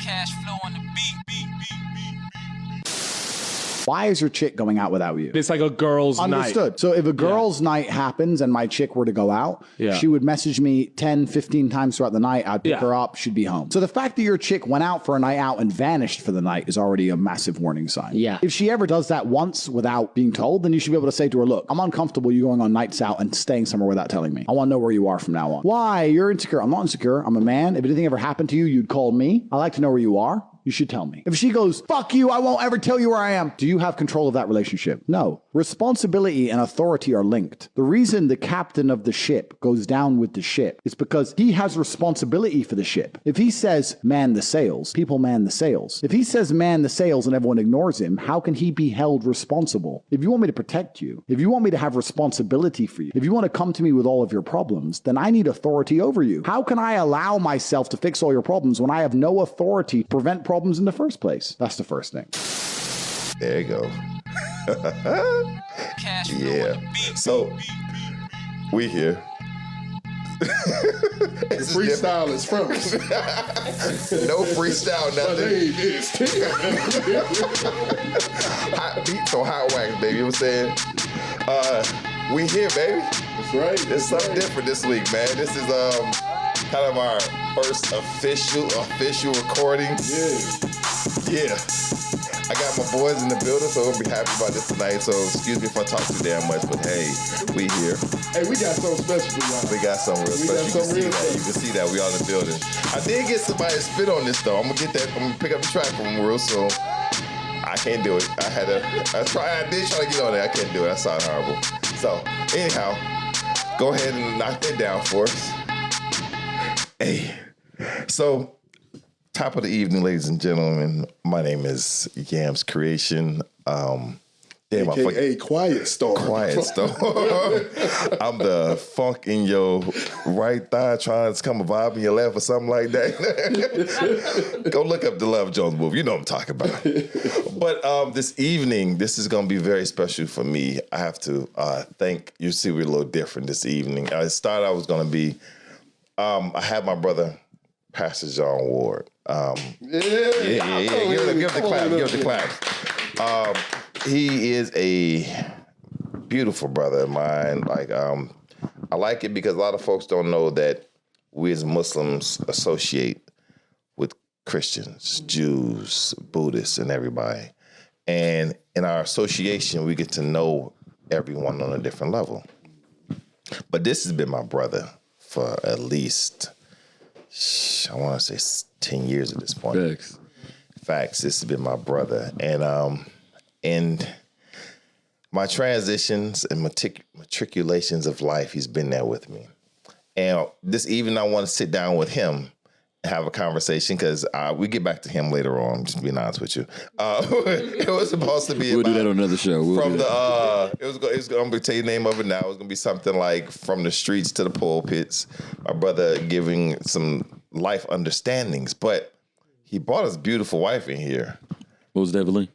Cash flow on the beat. Why is your chick going out without you? It's like a girl's night. Understood. So if a girl's night happens and my chick were to go out, she would message me 10, 15 times throughout the night. I'd pick her up. She'd be home. So the fact that your chick went out for a night out and vanished for the night is already a massive warning sign. Yeah. If she ever does that once without being told, then you should be able to say to her, look, I'm uncomfortable you going on nights out and staying somewhere without telling me. I want to know where you are from now on. Why? You're insecure. I'm not insecure. I'm a man. If anything ever happened to you, you'd call me. I like to know where you are. You should tell me. If she goes, fuck you, I won't ever tell you where I am. Do you have control of that relationship? No. Responsibility and authority are linked. The reason the captain of the ship goes down with the ship is because he has responsibility for the ship. If he says, man the sails, people man the sails. If he says, man the sails, and everyone ignores him, how can he be held responsible? If you want me to protect you, if you want me to have responsibility for you, if you want to come to me with all of your problems, then I need authority over you. How can I allow myself to fix all your problems when I have no authority to prevent problems in the first place? That's the first thing. There you go. Yeah. So we here. Freestyle is from us. No freestyle, nothing. Hot beats on hot wax, baby. You know what I'm saying? We here, baby. That's right. It's something different this week, man. This is kind of our first official recording. Yeah. I got my boys in the building, so we'll be happy about this tonight. So excuse me if I talk too damn much, but hey, we here. Hey, we got something special for y'all. We got something real special. You can see that. We all in the building. I did get somebody to spit on this though. I'm gonna pick up the track from them real soon. I can't do it. I did try to get on there. I can't do it. That sounded horrible. So anyhow, go ahead and knock that down for us. Hey, so top of the evening, ladies and gentlemen. My name is Yams Creation. AKA Quiet Storm. Quiet Storm. I'm the funk in your right thigh trying to come a vibe in your left or something like that. Go look up the Love Jones movie. You know what I'm talking about. But this evening, this is going to be very special for me. I have to thank you. See, we're a little different this evening. I was going to be, I had my brother, Pastor John Ward. Give the clap. He is a beautiful brother of mine. I like it because a lot of folks don't know that we as Muslims associate with Christians, Jews, Buddhists, and everybody. And in our association, we get to know everyone on a different level. But this has been my brother for at least, I want to say 10 years at this point. Facts. This has been my brother. And my transitions and matriculations of life, he's been there with me. And this evening, I want to sit down with him and have a conversation because we get back to him later on, just being honest with you. It was supposed to be We'll do that on another show. It was going to tell you the name of it now. It was going to be something like From the Streets to the Pulpits. My brother giving some life understandings, but he brought his beautiful wife in here. What was that, Evelyn?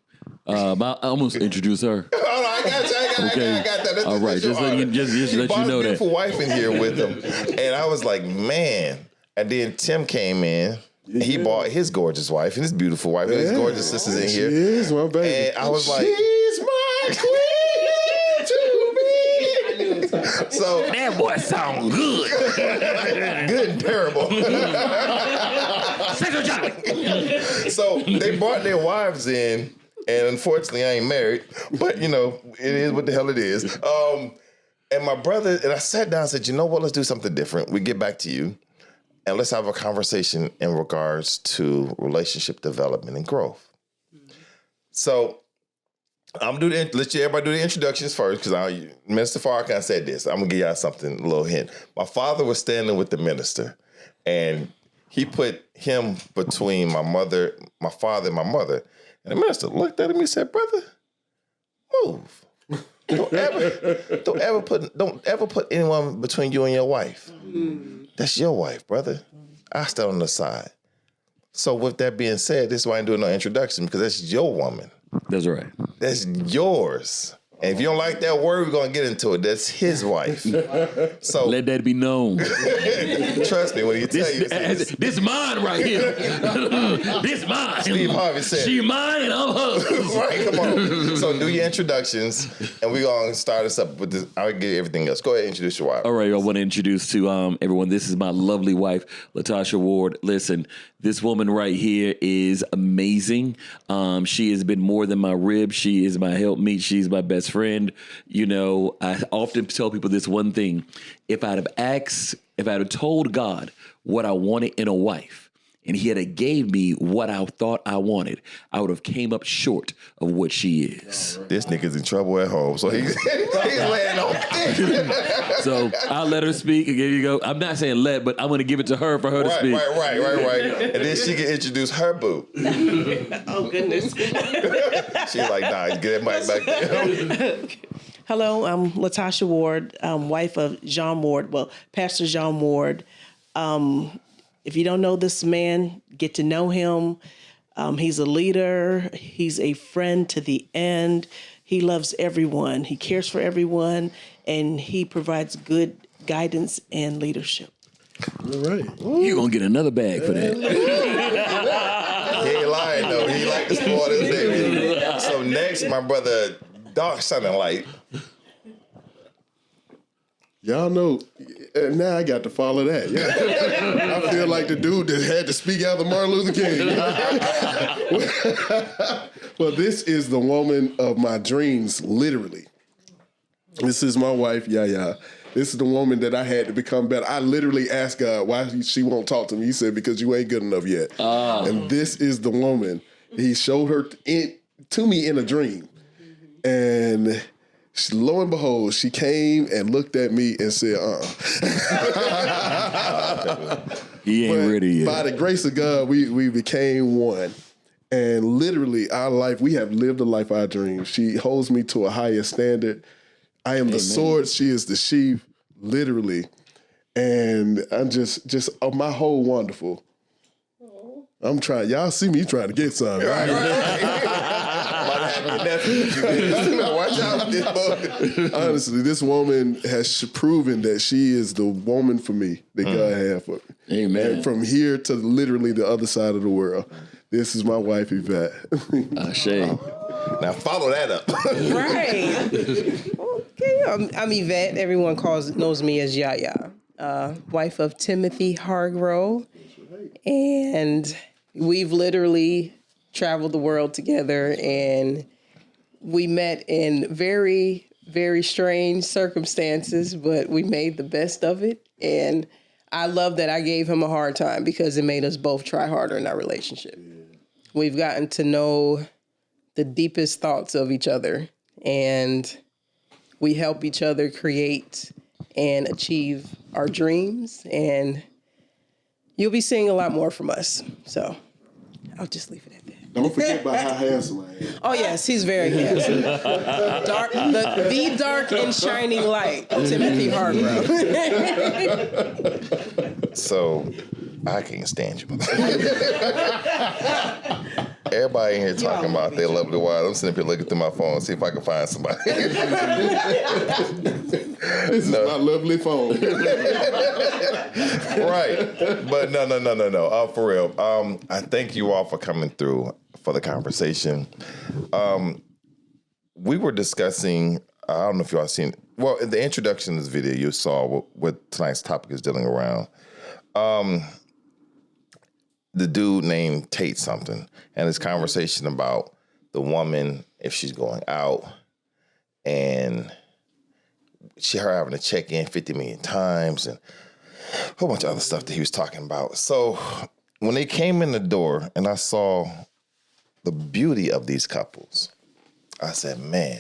I almost introduced her. I got that. All right, just let you know that. He brought his beautiful wife in here with him, and I was like, man. And then Tim came in. And he brought his gorgeous wife and his beautiful wife and his gorgeous sisters in here. She is, well, baby. And I was like, she's my queen to me. So That boy sound good. good and terrible. Central Johnny. So they brought their wives in, and unfortunately I ain't married, but you know, it is what the hell it is. And my brother, and I sat down and said, you know what, let's do something different. We get back to you, and let's have a conversation in regards to relationship development and growth. So I'm gonna let everybody do the introductions first, because Minister Farrakhan said this. I'm gonna give y'all something, a little hint. My father was standing with the minister, and he put him between my father, and my mother. And the minister looked at him and said, "Brother, move. Don't ever put anyone between you and your wife. That's your wife, brother. I stand on the side." So with that being said, this is why I ain't doing no introduction, because that's your woman. That's right. That's yours. And if you don't like that word, we're gonna get into it. That's his wife. So Let that be known. trust me when he tell you This mine right here. This mine. Steve Harvey said, She mine and I'm hers. right, come on. So do your introductions, and we're gonna start us up with this. I'll get everything else. Go ahead and introduce your wife. All right, I want to introduce to everyone. This is my lovely wife, Latasha Ward. Listen, this woman right here is amazing. She has been more than my rib. She is my helpmeet. She's my best friend. You know, I often tell people this one thing. If I'd have told God what I wanted in a wife, and he had gave me what I thought I wanted, I would have came up short of what she is. This nigga's in trouble at home, so he's laying on thick. So I'll let her speak. And here you go. I'm not saying let, but I'm going to give it to her for her to speak. Right. And then she can introduce her boo. Oh, goodness. She's like, nah, get that mic back there. Hello, I'm Latasha Ward, wife of Jean Ward, Pastor Jean Ward. If you don't know this man, get to know him. He's a leader. He's a friend to the end. He loves everyone. He cares for everyone, and he provides good guidance and leadership. All right. You're going to get another bag for that. He ain't lying, though. He like to spoil his baby. So next, my brother, Dark Sun and Light. Y'all know, now I got to follow that. Yeah. I feel like the dude that had to speak after Martin Luther King. Well, this is the woman of my dreams, literally. This is my wife, Yaya. This is the woman that I had to become better. I literally asked God why she won't talk to me. He said, because you ain't good enough yet. And this is the woman. He showed her to me in a dream. And lo and behold, she came and looked at me and said, He ain't ready yet. By the grace of God, we became one. And literally, our life, we have lived the life of our dreams. She holds me to a higher standard. I am the sword, she is the sheath, literally. And I'm just my whole wonderful. I'm trying, y'all see me trying to get something. Right. Watch out with this boy. Honestly, this woman has proven that she is the woman for me that God had for me. Amen. And from here to literally the other side of the world, this is my wife, Yvette. Ashe. Now follow that up. Right. Okay, I'm Yvette. Everyone knows me as Yaya, wife of Timothy Hargrove. And we've literally traveled the world together, and we met in very, very strange circumstances, but we made the best of it. And I love that I gave him a hard time because it made us both try harder in our relationship. We've gotten to know the deepest thoughts of each other, and we help each other create and achieve our dreams. And you'll be seeing a lot more from us. So I'll just leave it at that. Don't forget about how handsome I am. Oh, yes, he's very handsome. The dark and shining light, Timothy Hargrove. So I can't stand you. Everybody in here talking about their lovely wives. I'm sitting up here looking through my phone, see if I can find somebody. This is my lovely phone. Right. But no. For real. I thank you all for coming through for the conversation. We were discussing, I don't know if y'all seen, well, in the introduction of this video, you saw what tonight's topic is dealing around. The dude named Tate something, and his conversation about the woman, if she's going out, and her having to check in 50 million times, and a whole bunch of other stuff that he was talking about. So when they came in the door and I saw the beauty of these couples, I said, man,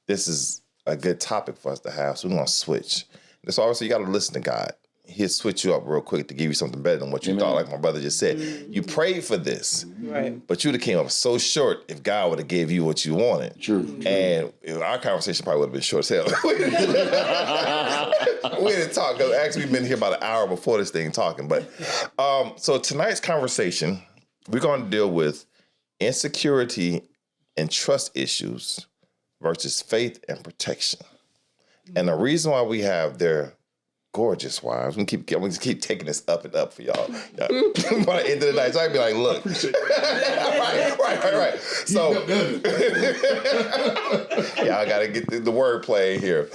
this is a good topic for us to have, so we're going to switch. So obviously you got to listen to God. He'll switch you up real quick to give you something better than what you thought, like my brother just said. You prayed for this, Right. but you'd have came up so short if God would have gave you what you wanted. True. And our conversation probably would have been short as hell. We didn't talk, because actually we've been here about an hour before this thing talking. But so tonight's conversation, we're going to deal with insecurity and trust issues versus faith and protection. And the reason why we have their gorgeous wives, we keep taking this up and up for y'all. By the end of the night, so I can be like, look. right. So, y'all got to get the wordplay here.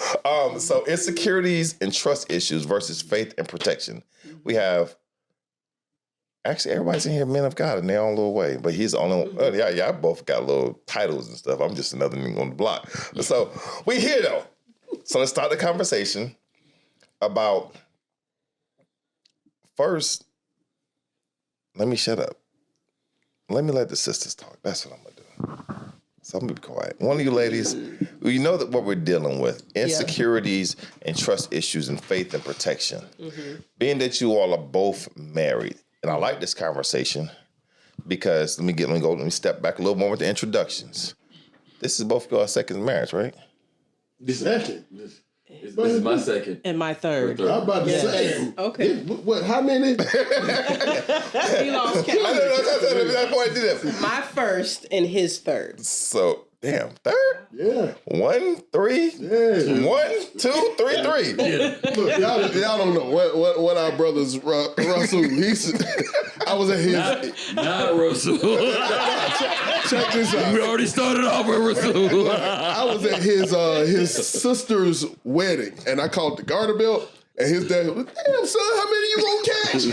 So, insecurities and trust issues versus faith and protection. We have, actually, everybody's in here men of God in their own little way, but he's the only one. Y'all both got little titles and stuff. I'm just another nigga on the block. So, we here, though. So, let's start the conversation about, first, let me shut up. Let me let the sisters talk. That's what I'm going to do. So I'm going to be quiet. One of you ladies, you know that what we're dealing with, insecurities and trust issues and faith and protection. Being that you all are both married, and I like this conversation because, let me step back a little more with the introductions. This is both your second marriage, right? The second. This is my second. And my third. I'm about to say. Okay. What? How many? He lost count. That's why I did that. My first and his third. So, damn, third? Yeah. 1, 3? Yeah. 1, 2, 3, 3. Look, y'all don't know what our brothers Russell. I was at his. Not Russell. Check this out. We already started off with Russell. I was at his sister's wedding, and I called the garter belt, and his dad was, damn, son, how many you gonna catch?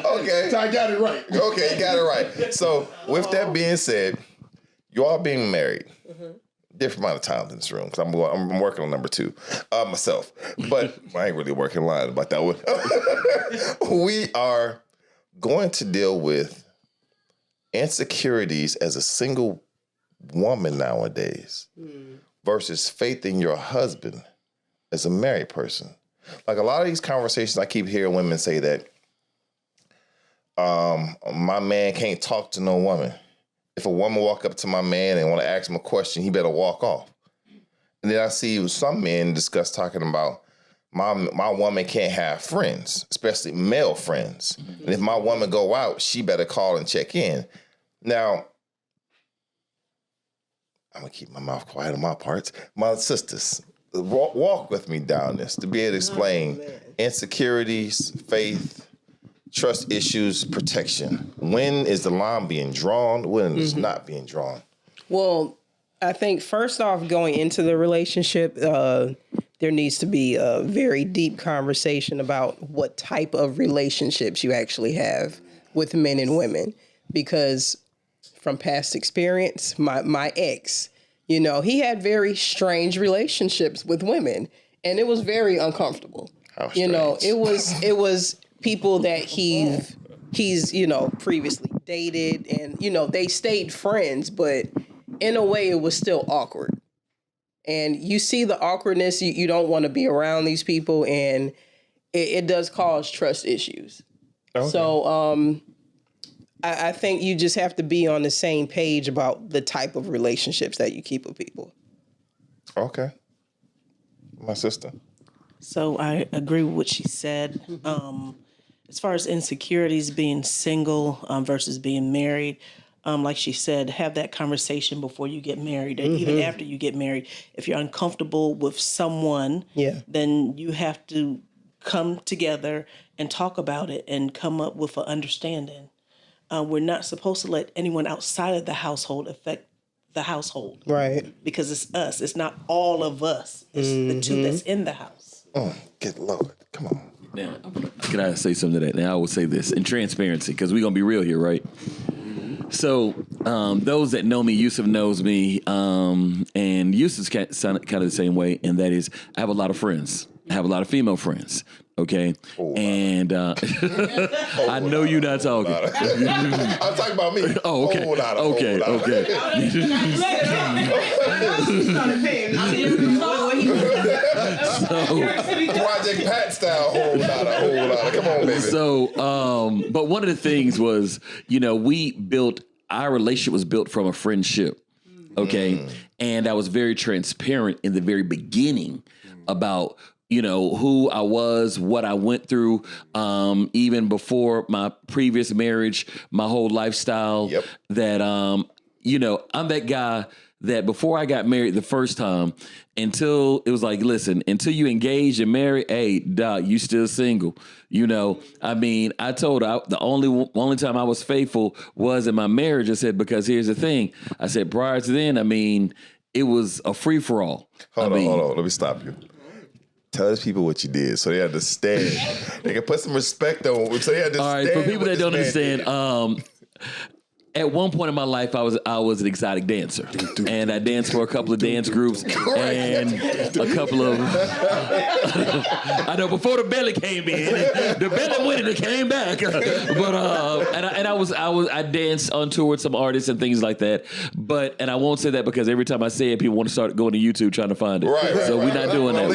Okay. So I got it right. Okay, you got it right. So, with that being said, you all being married, different amount of times in this room, because I'm working on number 2 myself. But I ain't really working lying about that one. We are going to deal with insecurities as a single woman nowadays versus faith in your husband as a married person. Like a lot of these conversations, I keep hearing women say that my man can't talk to no woman. If a woman walk up to my man and want to ask him a question, he better walk off. And then I see some men discuss talking about my woman can't have friends, especially male friends. And if my woman go out, she better call and check in. Now, I'm going to keep my mouth quiet on my parts. My sisters, walk with me down this to be able to explain insecurities, faith, trust issues, protection. When is the line being drawn? When is not being drawn? Well, I think first off, going into the relationship, there needs to be a very deep conversation about what type of relationships you actually have with men and women. Because from past experience, my ex, he had very strange relationships with women, and it was very uncomfortable. How strange? It was people that he's previously dated, and they stayed friends, but in a way it was still awkward. And you see the awkwardness, you don't want to be around these people, and it does cause trust issues. Okay. So I think you just have to be on the same page about the type of relationships that you keep with people. Okay. My sister. So I agree with what she said. As far as insecurities, being single versus being married, like she said, have that conversation before you get married, and even after you get married. If you're uncomfortable with someone, then you have to come together and talk about it and come up with an understanding. We're not supposed to let anyone outside of the household affect the household. Right. Because it's us. It's not all of us. It's the two that's in the house. Good Lord. Come on. Now, can I say something to that? Now, I will say this in transparency, because we're going to be real here, right? So, those that know me, Yusuf knows me, and Yusuf's kind of the same way, and that is I have a lot of friends. I have a lot of female friends, okay? And I know you're not talking. I'm talking about me. Oh, okay. Okay. Project Pat style, whole lot. Come on, baby. So, but one of the things was, our relationship was built from a friendship, okay? And I was very transparent in the very beginning about, who I was, what I went through, even before my previous marriage, my whole lifestyle, that, I'm that guy that before I got married the first time, until it was like, listen, until you engage and marry, hey, Doc, you still single. I told her the only time I was faithful was in my marriage. I said, because here's the thing. I said, prior to then, it was a free for all. Hold on. Let me stop you. Tell these people what you did so they understand. They can put some respect on it so they understand. All right, for people that don't understand, at one point in my life, I was an exotic dancer, and I danced for a couple of dance groups and a couple of. I know before the belly came in, the belly went and it came back. But I danced on tour with some artists and things like that. And I won't say that because every time I say it, people want to start going to YouTube trying to find it. Right. So we're not doing that.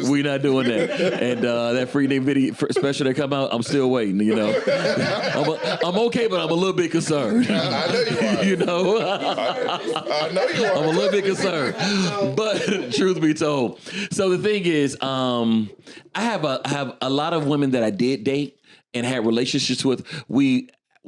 We're not doing that. And that Freaknik video special that come out, I'm still waiting. I'm okay. But I'm a little bit concerned. I know you are. I know you are. I'm a little bit concerned. But truth be told, so the thing is, I have a lot of women that I did date and had relationships with.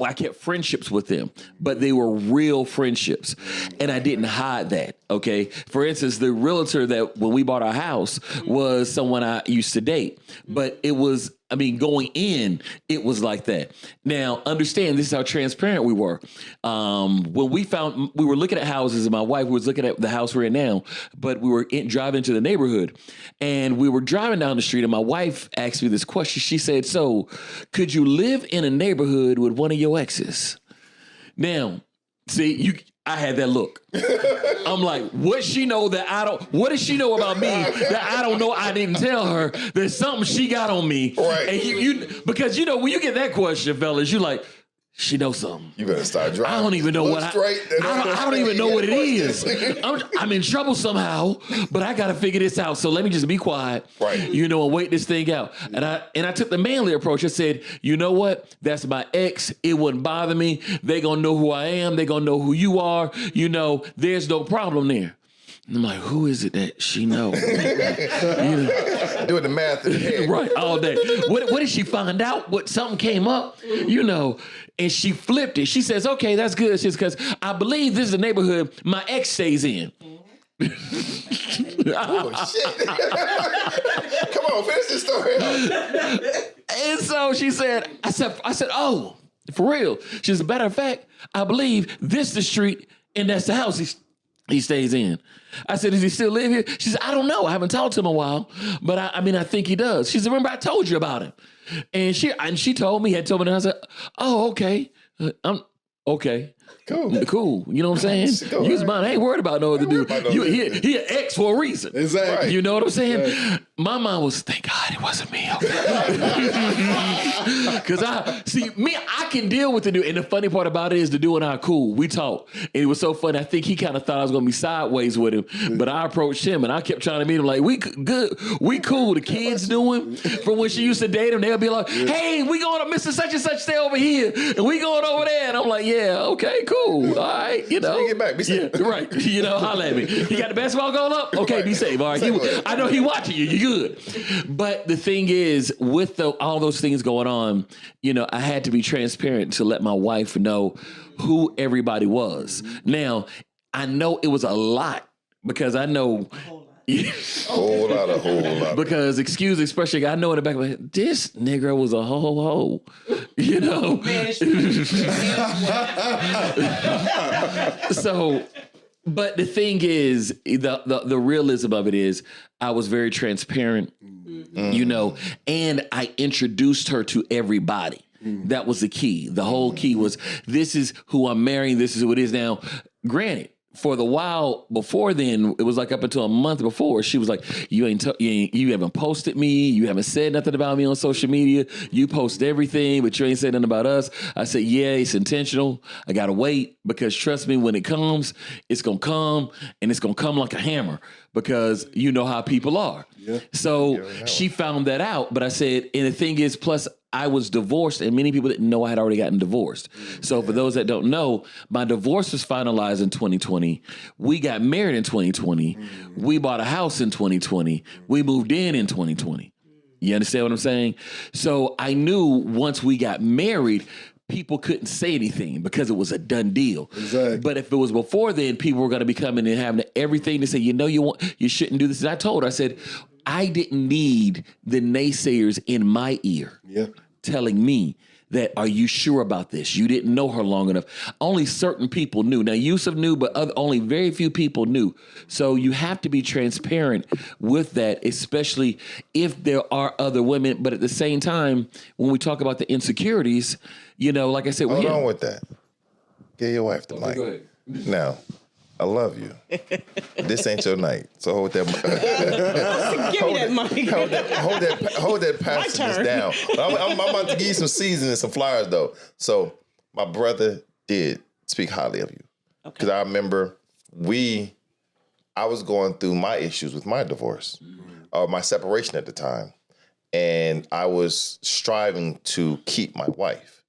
I kept friendships with them, but they were real friendships. And I didn't hide that, okay? For instance, the realtor that when we bought our house was someone I used to date. But it was, going in, it was like that. Now, understand, this is how transparent we were. When we were looking at houses, and my wife was looking at the house we're in now, but we were driving to the neighborhood. And we were driving down the street, and my wife asked me this question. She said, so, could you live in a neighborhood with one of your exes? Now, see, I had that look. I'm like, what does she know about me that I don't know I didn't tell her? There's something she got on me. Right. And because when you get that question, fellas, you're like, she knows something. You better start driving. I don't even know I don't even know what it is. I'm in trouble somehow, but I got to figure this out. So let me just be quiet, right? And wait this thing out. And I took the manly approach. I said, you know what? That's my ex. It wouldn't bother me. They gonna know who I am. They gonna know who you are. There's no problem there. And I'm like, who is it that she knows? Doing the math in the head. Right, all day. What did she find out? What something came up, and she flipped it. She says, okay, that's good. She's because I believe this is the neighborhood my ex stays in. Oh, shit. Come on, finish this story. And so she said, I said, oh, for real. She said, matter of fact, I believe this is the street and that's the house he stays in. I said, does he still live here? She said, I don't know. I haven't talked to him in a while, but I think he does. She said, remember I told you about him. And she told me, and I said, oh, okay. I'm okay. Cool. You know what I'm saying? Use mine. I ain't worried about no other dude. He an ex for a reason. Exactly. You know what I'm saying? Exactly. My mind was, thank God it wasn't me. Because I can deal with the dude. And the funny part about it is the dude and I are cool. We talk. And it was so funny. I think he kind of thought I was going to be sideways with him. But I approached him and I kept trying to meet him like, we good. We cool. The kids knew him from when she used to date him. They'll be like, hey, we going to Mr. Such and Such stay over here. And we going over there. And I'm like, yeah, okay, cool. All right, So get back, be safe. Yeah, right. Holla at me. You got the basketball going up? Okay, right. Be safe. All right. I know he watching you. You good. But the thing is, with all those things going on, I had to be transparent to let my wife know who everybody was. Now, I know it was a lot because I know. A whole lot. Because, excuse the expression, I know in the back of my head, this nigga was a ho. So, but the thing is, the realism of it is, I was very transparent, and I introduced her to everybody. That was the key. The whole key was, this is who I'm marrying. This is who it is now. Granted, for the while before then, it was like up until a month before, she was like, you haven't posted me. You haven't said nothing about me on social media. You post everything, but you ain't said nothing about us. I said, yeah, it's intentional. I got to wait because trust me, when it comes, it's going to come and it's going to come like a hammer because you know how people are. Yeah. So she found that out. But I said, and the thing is, plus I was divorced and many people didn't know I had already gotten divorced. So for those that don't know, my divorce was finalized in 2020. We got married in 2020. We bought a house in 2020. We moved in 2020. You understand what I'm saying? So I knew once we got married, people couldn't say anything because it was a done deal. Exactly. But if it was before then, people were going to be coming and having everything to say, you shouldn't do this. And I told her, I said, I didn't need the naysayers in my ear telling me that, are you sure about this? You didn't know her long enough. Only certain people knew. Now, Yusuf knew, but only very few people knew. So you have to be transparent with that, especially if there are other women. But at the same time, when we talk about the insecurities, like I said, hold on with that. Get your wife the mic. Go ahead. Now, I love you. This ain't your night, so hold that. Give me that mic. Hold that passage down. I'm about to give you some seasoning and some flowers though. So my brother did speak highly of you because I remember I was going through my issues with my divorce, or my separation at the time, and I was striving to keep my wife.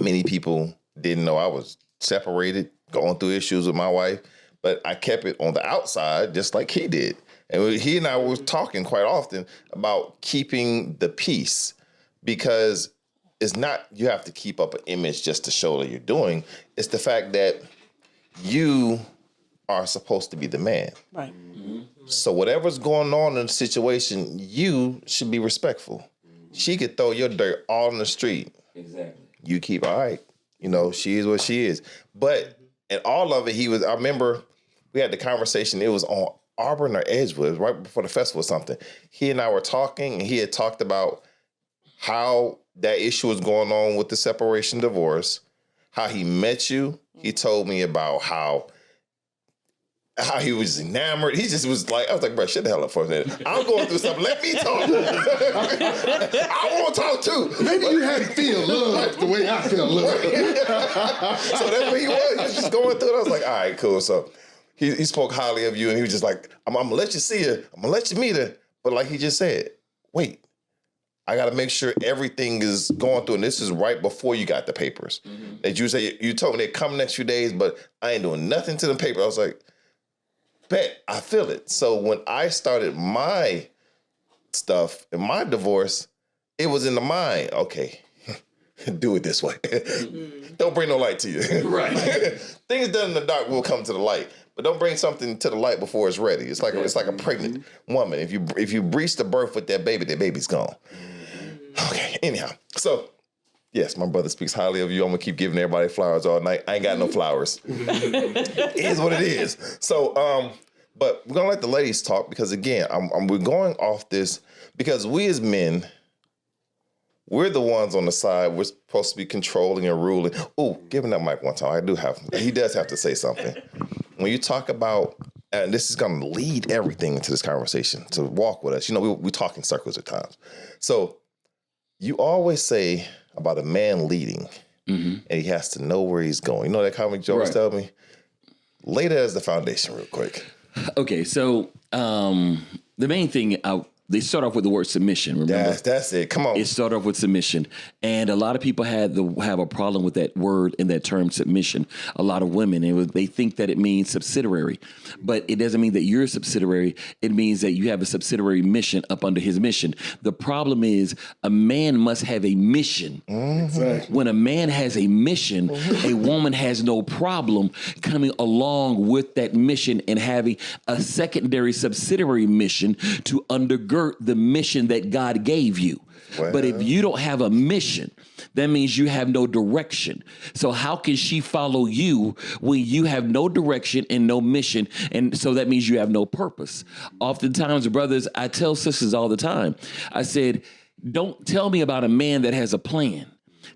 Many people didn't know I was separated, going through issues with my wife, but I kept it on the outside just like he did. And he and I were talking quite often about keeping the peace, because it's not you have to keep up an image just to show that you're doing. It's the fact that you are supposed to be the man. Right. So whatever's going on in the situation, you should be respectful. She could throw your dirt all in the street. Exactly. You keep, all right. She is what she is. But in all of it, I remember we had the conversation, it was on Auburn or Edgewood, right before the festival or something. He and I were talking, and he had talked about how that issue was going on with the separation divorce, how he met you. He told me about how he was enamored. He just was like, I was like, bro, shut the hell up for a minute. I'm going through something. Let me talk. I want to talk too. Maybe you had to feel love the way I feel love. So that's what he was. He was just going through it. I was like, all right, cool. So he spoke highly of you, and he was just like, I'm going to let you see her. I'm going to let you meet her. But like he just said, wait, I got to make sure everything is going through. And this is right before you got the papers. That you told me they'd come next few days, but I ain't doing nothing to the paper. I was like, bet, I feel it. So when I started my stuff and my divorce, it was in the mind, okay, do it this way. Don't bring no light to you. Right. Things done in the dark will come to the light, but don't bring something to the light before it's ready. It's like a pregnant woman. If you breach the birth with that baby's gone. Okay, anyhow. So, yes, my brother speaks highly of you. I'm going to keep giving everybody flowers all night. I ain't got no flowers. It is what it is. So, but we're going to let the ladies talk because, again, we're going off this because we as men, we're the ones on the side. We're supposed to be controlling and ruling. Oh, give him that mic one time. He does have to say something. When you talk about, and this is going to lead everything into this conversation, to walk with us. We talk in circles at times. So you always say about a man leading, and he has to know where he's going. You know that comic Joe was telling me? Lay that as the foundation real quick. Okay, so the main thing, they start off with the word submission, remember? That's it. Come on. It started off with submission. And a lot of people have a problem with that word and that term submission. A lot of women, they think that it means subsidiary. But it doesn't mean that you're a subsidiary. It means that you have a subsidiary mission up under his mission. The problem is a man must have a mission. Exactly. When a man has a mission, a woman has no problem coming along with that mission and having a secondary subsidiary mission to undergird the mission that God gave you. Well, but if you don't have a mission, that means you have no direction. So how can she follow you when you have no direction and no mission? And so that means you have no purpose. Oftentimes, brothers, I tell sisters all the time, I said, don't tell me about a man that has a plan.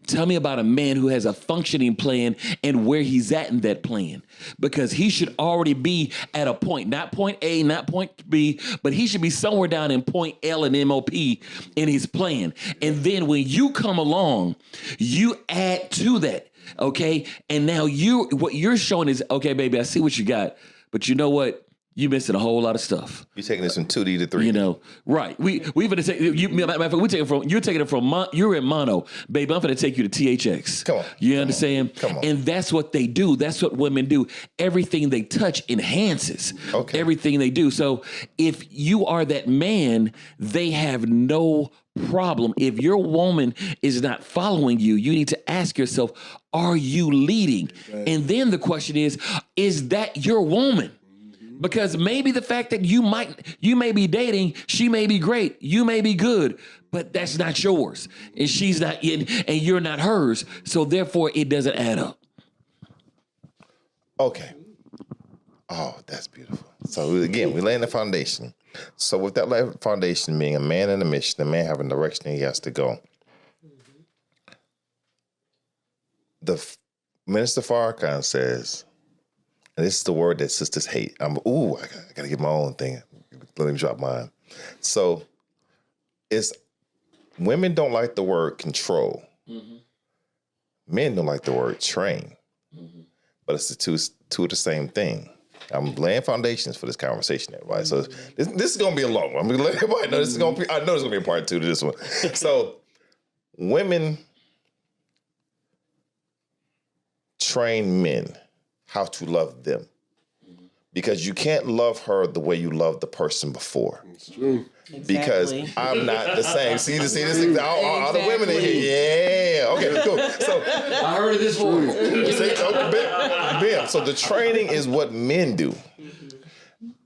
Tell me about a man who has a functioning plan and where he's at in that plan, because he should already be at a point, not point A, not point B, but he should be somewhere down in point L and MOP in his plan. And then when you come along, you add to that. Okay. And now what you're showing is, okay, baby, I see what you got, but you know what? You're missing a whole lot of stuff. You're taking this from 2D to 3D. Right. We're gonna take you. Matter of fact, you're taking it from you're in mono, baby. I'm gonna take you to THX. Come on. You understand? Come on. And that's what they do. That's what women do. Everything they touch enhances everything they do. So if you are that man, they have no problem. If your woman is not following you, you need to ask yourself, are you leading? And then the question is that your woman? Because maybe the fact that you may be dating, she may be great, you may be good, but that's not yours. And she's not in, and you're not hers. So therefore it doesn't add up. Okay. Oh, that's beautiful. So again, we laying the foundation. So with that foundation being a man and a mission, the man having a direction he has to go. The Minister Farrakhan says, and this is the word that sisters hate. I gotta get my own thing. Let me drop mine. So it's women don't like the word control. Mm-hmm. Men don't like the word train. Mm-hmm. But it's the two of the same thing. I'm laying foundations for this conversation, everybody. So this is gonna be a long one. I'm gonna let everybody know this is gonna be. I know there's gonna be a part 2 to this one. So women train men how to love them, because you can't love her the way you loved the person before. It's true. Because I'm not the same. See this? All the women in here. Yeah. Okay. Cool. So I heard of this one. Bam. So the training is what men do,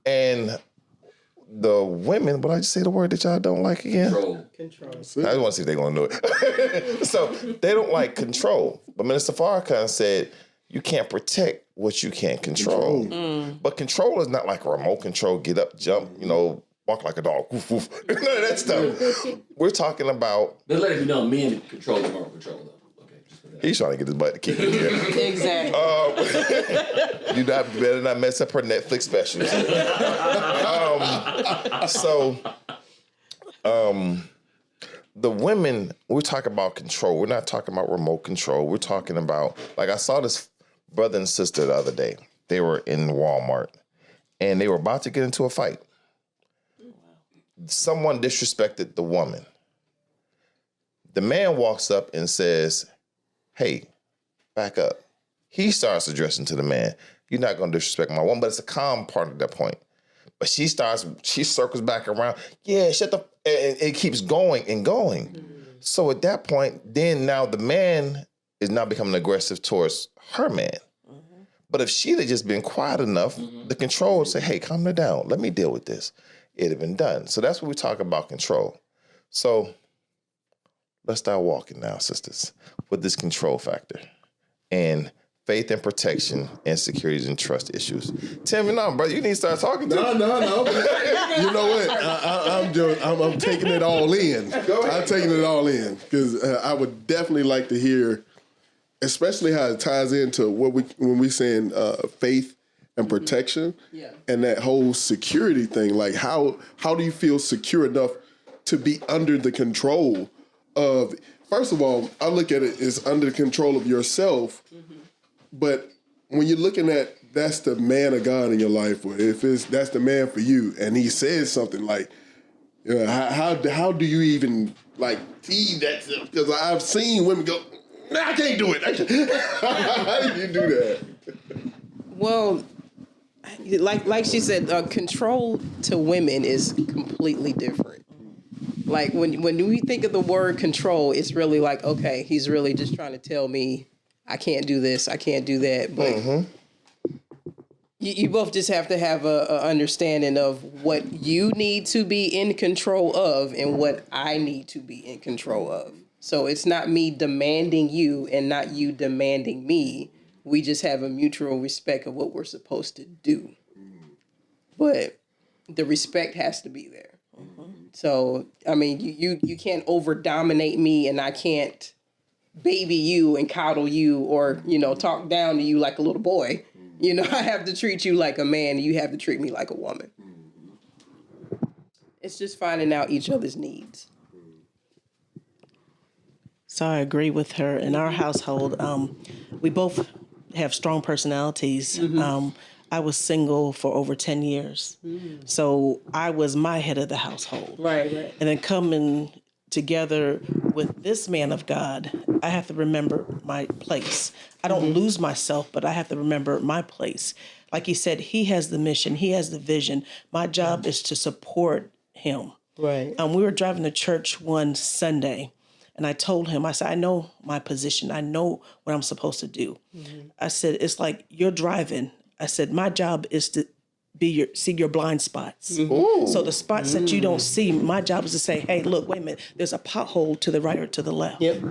and the women. But I just say the word that y'all don't like again. Control. I just want to see if they're gonna know it. So they don't like control. But Minister Farrakhan said you can't protect what you can't control. But control is not like a remote control. Get up, jump. Walk like a dog. Woof, woof. None of that stuff. We're talking about. But let it be known, men control the remote control, though. Okay. He's trying to get his butt to kick in here. Exactly. You better not mess up her Netflix specials. The women, we're talking about control. We're not talking about remote control. We're talking about, like I saw this brother and sister the other day. They were in Walmart, and they were about to get into a fight. Someone disrespected the woman. The man walks up and says, hey, back up. He starts addressing to the man, you're not going to disrespect my woman, but it's a calm part at that point. But she circles back around, yeah, shut the, and it keeps going and going. So at that point, then now the man is now becoming aggressive towards her man. But if she'd have just been quiet enough, the control would say, hey, calm her down. Let me deal with this. It'd have been done. So that's what we talk about control. So let's start walking now, sisters, with this control factor and faith and protection, insecurities and trust issues. Tim, brother, you need to start talking to me. No. You know what? I'm taking it all in. I'm taking it all in because I would definitely like to hear, especially how it ties into when we saying faith and protection, and that whole security thing. Like how do you feel secure enough to be under the control of? First of all, I look at it as under the control of yourself. But when you're looking at that's the man of God in your life, or if that's the man for you, and he says something like, how do you even like see that? Because I've seen women go, I can't do it. How do you do that? Well, like she said, control to women is completely different. Like when we think of the word control, it's really like, okay, he's really just trying to tell me I can't do this, I can't do that. But you both just have to have a understanding of what you need to be in control of and what I need to be in control of. So it's not me demanding you and not you demanding me. We just have a mutual respect of what we're supposed to do. But the respect has to be there. So, I mean, you can't over-dominate me and I can't baby you and coddle you or, talk down to you like a little boy. I have to treat you like a man and you have to treat me like a woman. It's just finding out each other's needs. So I agree with her. In our household, we both have strong personalities. I was single for over 10 years. So I was my head of the household. Right. And then coming together with this man of God, I have to remember my place. I don't lose myself, but I have to remember my place. Like he said, he has the mission, he has the vision. My job is to support him. Right. We were driving to church one Sunday, and I told him, I said, I know my position. I know what I'm supposed to do. I said, it's like you're driving. I said, my job is to see your blind spots. So the spots that you don't see, my job is to say, hey, look, wait a minute, there's a pothole to the right or to the left. Yep.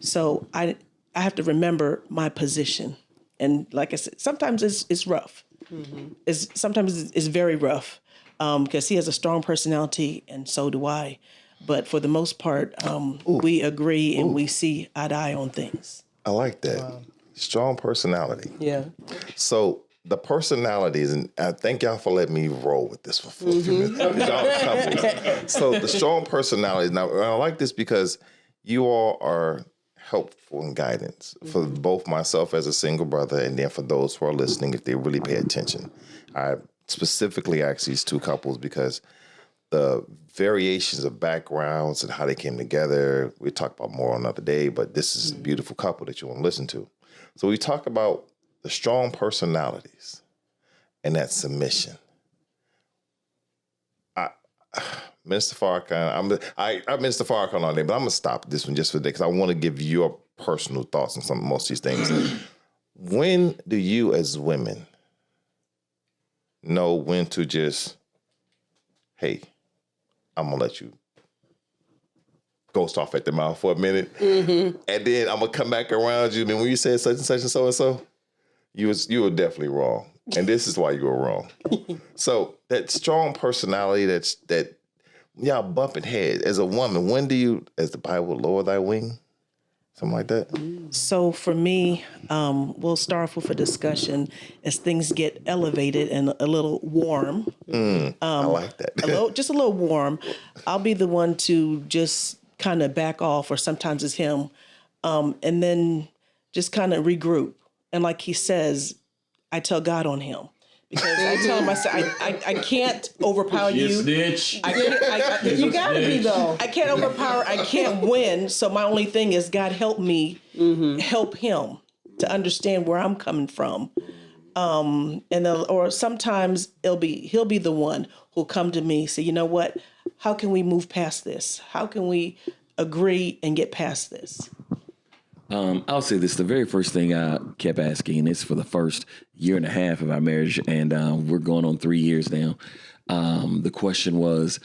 So I have to remember my position. And like I said, sometimes it's rough. Sometimes it's very rough because he has a strong personality and so do I. But for the most part, we agree and we see eye to eye on things. I like that. Wow. Strong personality. Yeah. So the personalities, and I thank y'all for letting me roll with this one for a few minutes. So the strong personalities. Now, I like this because you all are helpful and guidance for both myself as a single brother and then for those who are listening if they really pay attention. I specifically asked these two couples because the variations of backgrounds and how they came together, we talk about more on another day, but this is a beautiful couple that you want to listen to. So we talk about the strong personalities and that submission. Minister Farrakhan, I'm Minister Farrakhan all day, but I'm going to stop this one just for today because I want to give your personal thoughts on most of these things. When do you as women know when to just, hey, I'm going to let you ghost off at the mouth for a minute, and then I'm going to come back around you, and when you said such and such and so and so, you were definitely wrong. And this is why you were wrong. So that strong personality, that y'all bumping heads. As a woman, when do you, as the Bible, lower thy wing? Something like that? So for me, we'll start off with a discussion as things get elevated and a little warm. I like that. Just a little warm. I'll be the one to just kind of back off, or sometimes it's him, and then just kind of regroup. And like he says, I tell God on him. Because I tell him, I say, I can't overpower you. Snitch. you gotta be though. I can't overpower. I can't win. So my only thing is, God help me, help him to understand where I'm coming from. Or sometimes he'll be the one who'll come to me, say, you know what? How can we move past this? How can we agree and get past this? I'll say this. The very first thing I kept asking, and it's for the first year and a half of our marriage, and we're going on 3 years now. The question was,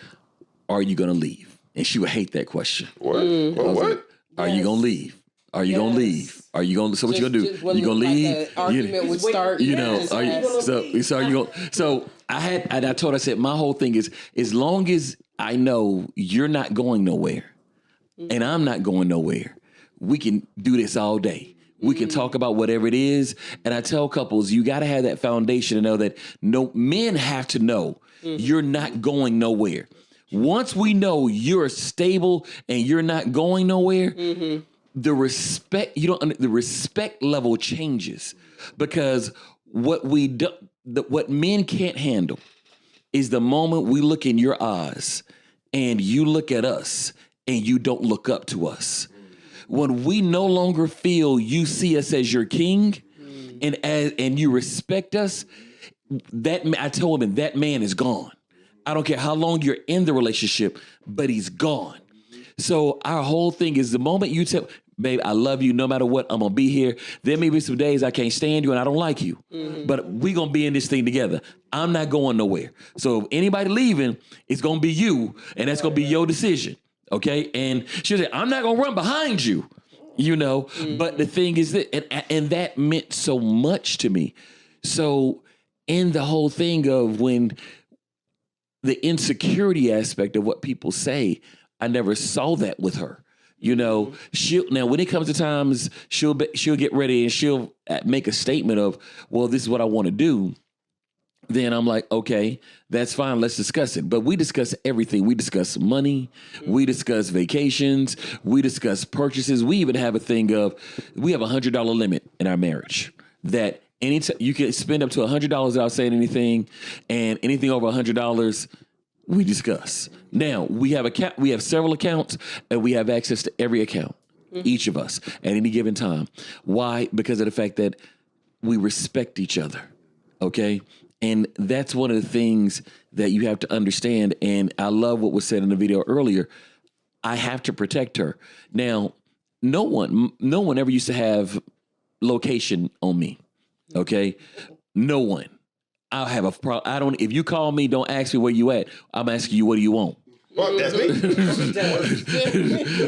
are you going to leave? And she would hate that question. What? Are you going to leave? Are you going to leave? Are you going to, so what you going to do? You going to leave? Argument would start. You know, are you, so are you going, so I told her, I said, my whole thing is, as long as I know you're not going nowhere and I'm not going nowhere, we can do this all day. We can talk about whatever it is. And I tell couples, you got to have that foundation to know that men have to know you're not going nowhere. Once we know you're stable and you're not going nowhere, the respect level changes, because what men can't handle is the moment we look in your eyes and you look at us and you don't look up to us. When we no longer feel you see us as your king and you respect us, I tell women that man is gone. I don't care how long you're in the relationship, but he's gone. So our whole thing is the moment you tell, babe, I love you no matter what, I'm going to be here. There may be some days I can't stand you and I don't like you, but we're going to be in this thing together. I'm not going nowhere. So if anybody leaving, it's going to be you, and that's going to be your decision. Okay. And she'll say, I'm not going to run behind you, you know, but the thing is that, and that meant so much to me. So in the whole thing of when the insecurity aspect of what people say, I never saw that with her. You know, now when it comes to times, she'll get ready and she'll make a statement of, well, this is what I want to do. Then I'm like, okay, that's fine. Let's discuss it. But we discuss everything. We discuss money. We discuss vacations. We discuss purchases. We even have a thing of, we have $100 limit in our marriage that anytime you can spend up to $100 without saying anything, and anything over $100, we discuss. Now we have several accounts, and we have access to every account, each of us at any given time. Why? Because of the fact that we respect each other. Okay. And that's one of the things that you have to understand. And I love what was said in the video earlier. I have to protect her. Now, no one ever used to have location on me. Okay? No one. I'll have a problem. If you call me, don't ask me where you at. I'm asking you, what do you want? Well, that's me.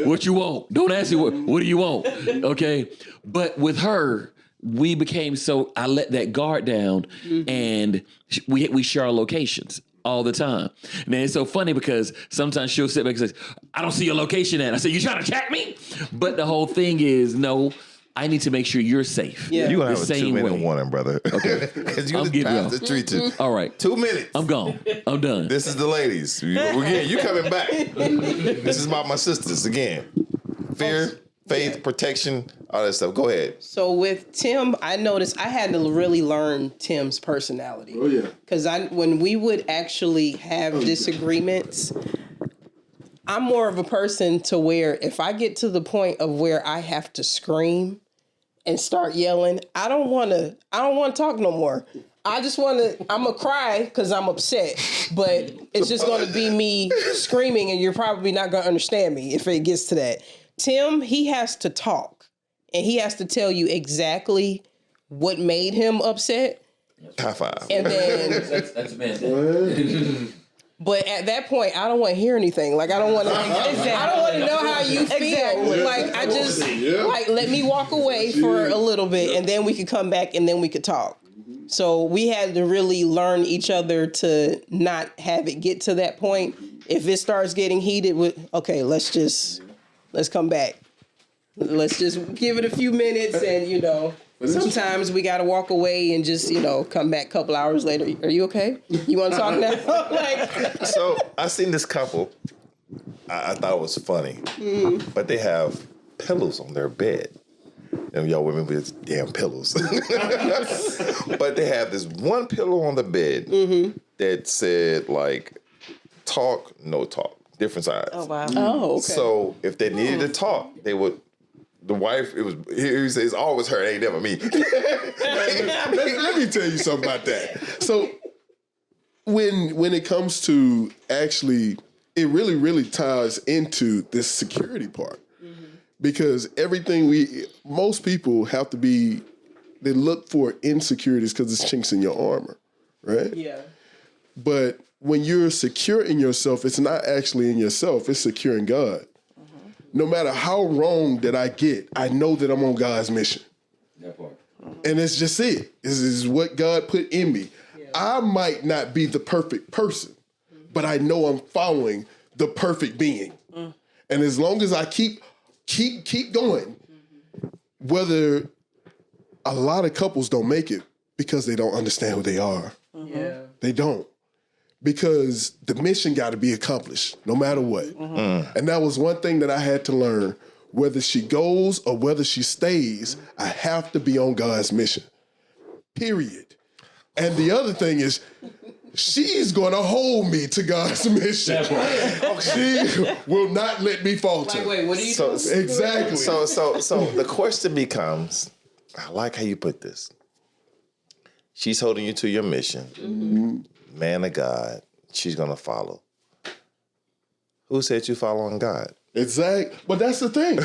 What you want? Don't ask me what do you want? Okay. But with her, we became so I let that guard down, and we share our locations all the time. And it's so funny because sometimes she'll sit back and say, I don't see your location at. I say, you trying to track me? But the whole thing is, no, I need to make sure you're safe. Yeah. You're going to The have a same 2-minute way. warning, brother. Okay. Because you I'm just getting passed the tree too. All right. 2 minutes. I'm gone. I'm done. This is the ladies. Again, you coming back. This is about my sisters again. Fear, faith, protection, all that stuff. Go ahead. So with Tim, I noticed I had to really learn Tim's personality. Oh, yeah. Because when we would actually have disagreements, I'm more of a person to where if I get to the point of where I have to scream and start yelling, I don't want to talk no more. I'm gonna cry because I'm upset, but it's just gonna be me screaming, and you're probably not gonna understand me if it gets to that. Tim, he has to talk, and he has to tell you exactly what made him upset. High five. And then, That's bad. but at that point, I don't want to hear anything. Like, I don't want to know how you feel. Like, I just, like, let me walk away for a little bit, and then we could come back, and then we could talk. So we had to really learn each other to not have it get to that point. If it starts getting heated, okay, let's come back. Let's just give it a few minutes, and sometimes we got to walk away and just come back a couple hours later. Are you okay? You want to talk now? So I seen this couple. I thought it was funny, but they have pillows on their bed. And y'all women with damn pillows. But they have this one pillow on the bed that said like, talk, no talk, different sides. Oh, wow. Oh, okay. So if they needed to talk, they would. The wife, he says, it's always her, it ain't never me. Let me tell you something about that. So when it comes to actually, it really, really ties into this security part. Because most people have to be, they look for insecurities because it's chinks in your armor, right? Yeah. But when you're secure in yourself, it's not actually in yourself, it's secure in God. No matter how wrong that I get, I know that I'm on God's mission. That part. And it's just it. This is what God put in me. Yeah. I might not be the perfect person, but I know I'm following the perfect being. And as long as I keep going, whether a lot of couples don't make it because they don't understand who they are. Yeah. They don't. Because the mission got to be accomplished no matter what. And that was one thing that I had to learn. Whether she goes or whether she stays, I have to be on God's mission. Period. And the other thing is, she's going to hold me to God's mission. She will not let me falter. Like, wait, what are you doing? Exactly. So the question becomes, I like how you put this. She's holding you to your mission. Man of God, she's going to follow. Who said you following God? Exactly. But that's the thing.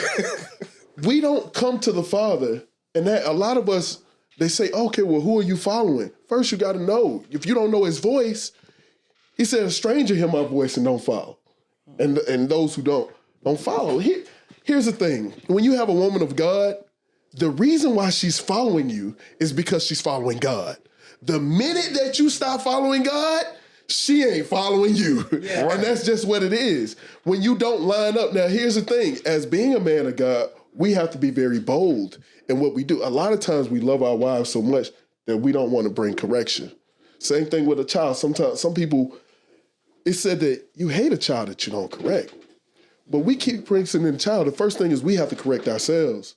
We don't come to the Father, and that a lot of us, they say, okay, well, who are you following? First, you got to know. If you don't know his voice, he said, a stranger hear my voice and don't follow. And those who don't follow. Here's the thing. When you have a woman of God, the reason why she's following you is because she's following God. The minute that you stop following God, she ain't following you. Yeah. Right. And that's just what it is. When you don't line up. Now, here's the thing. As being a man of God, we have to be very bold in what we do. A lot of times we love our wives so much that we don't want to bring correction. Same thing with a child. Sometimes some people, it's said that you hate a child that you don't correct. But we keep correcting the child. The first thing is we have to correct ourselves.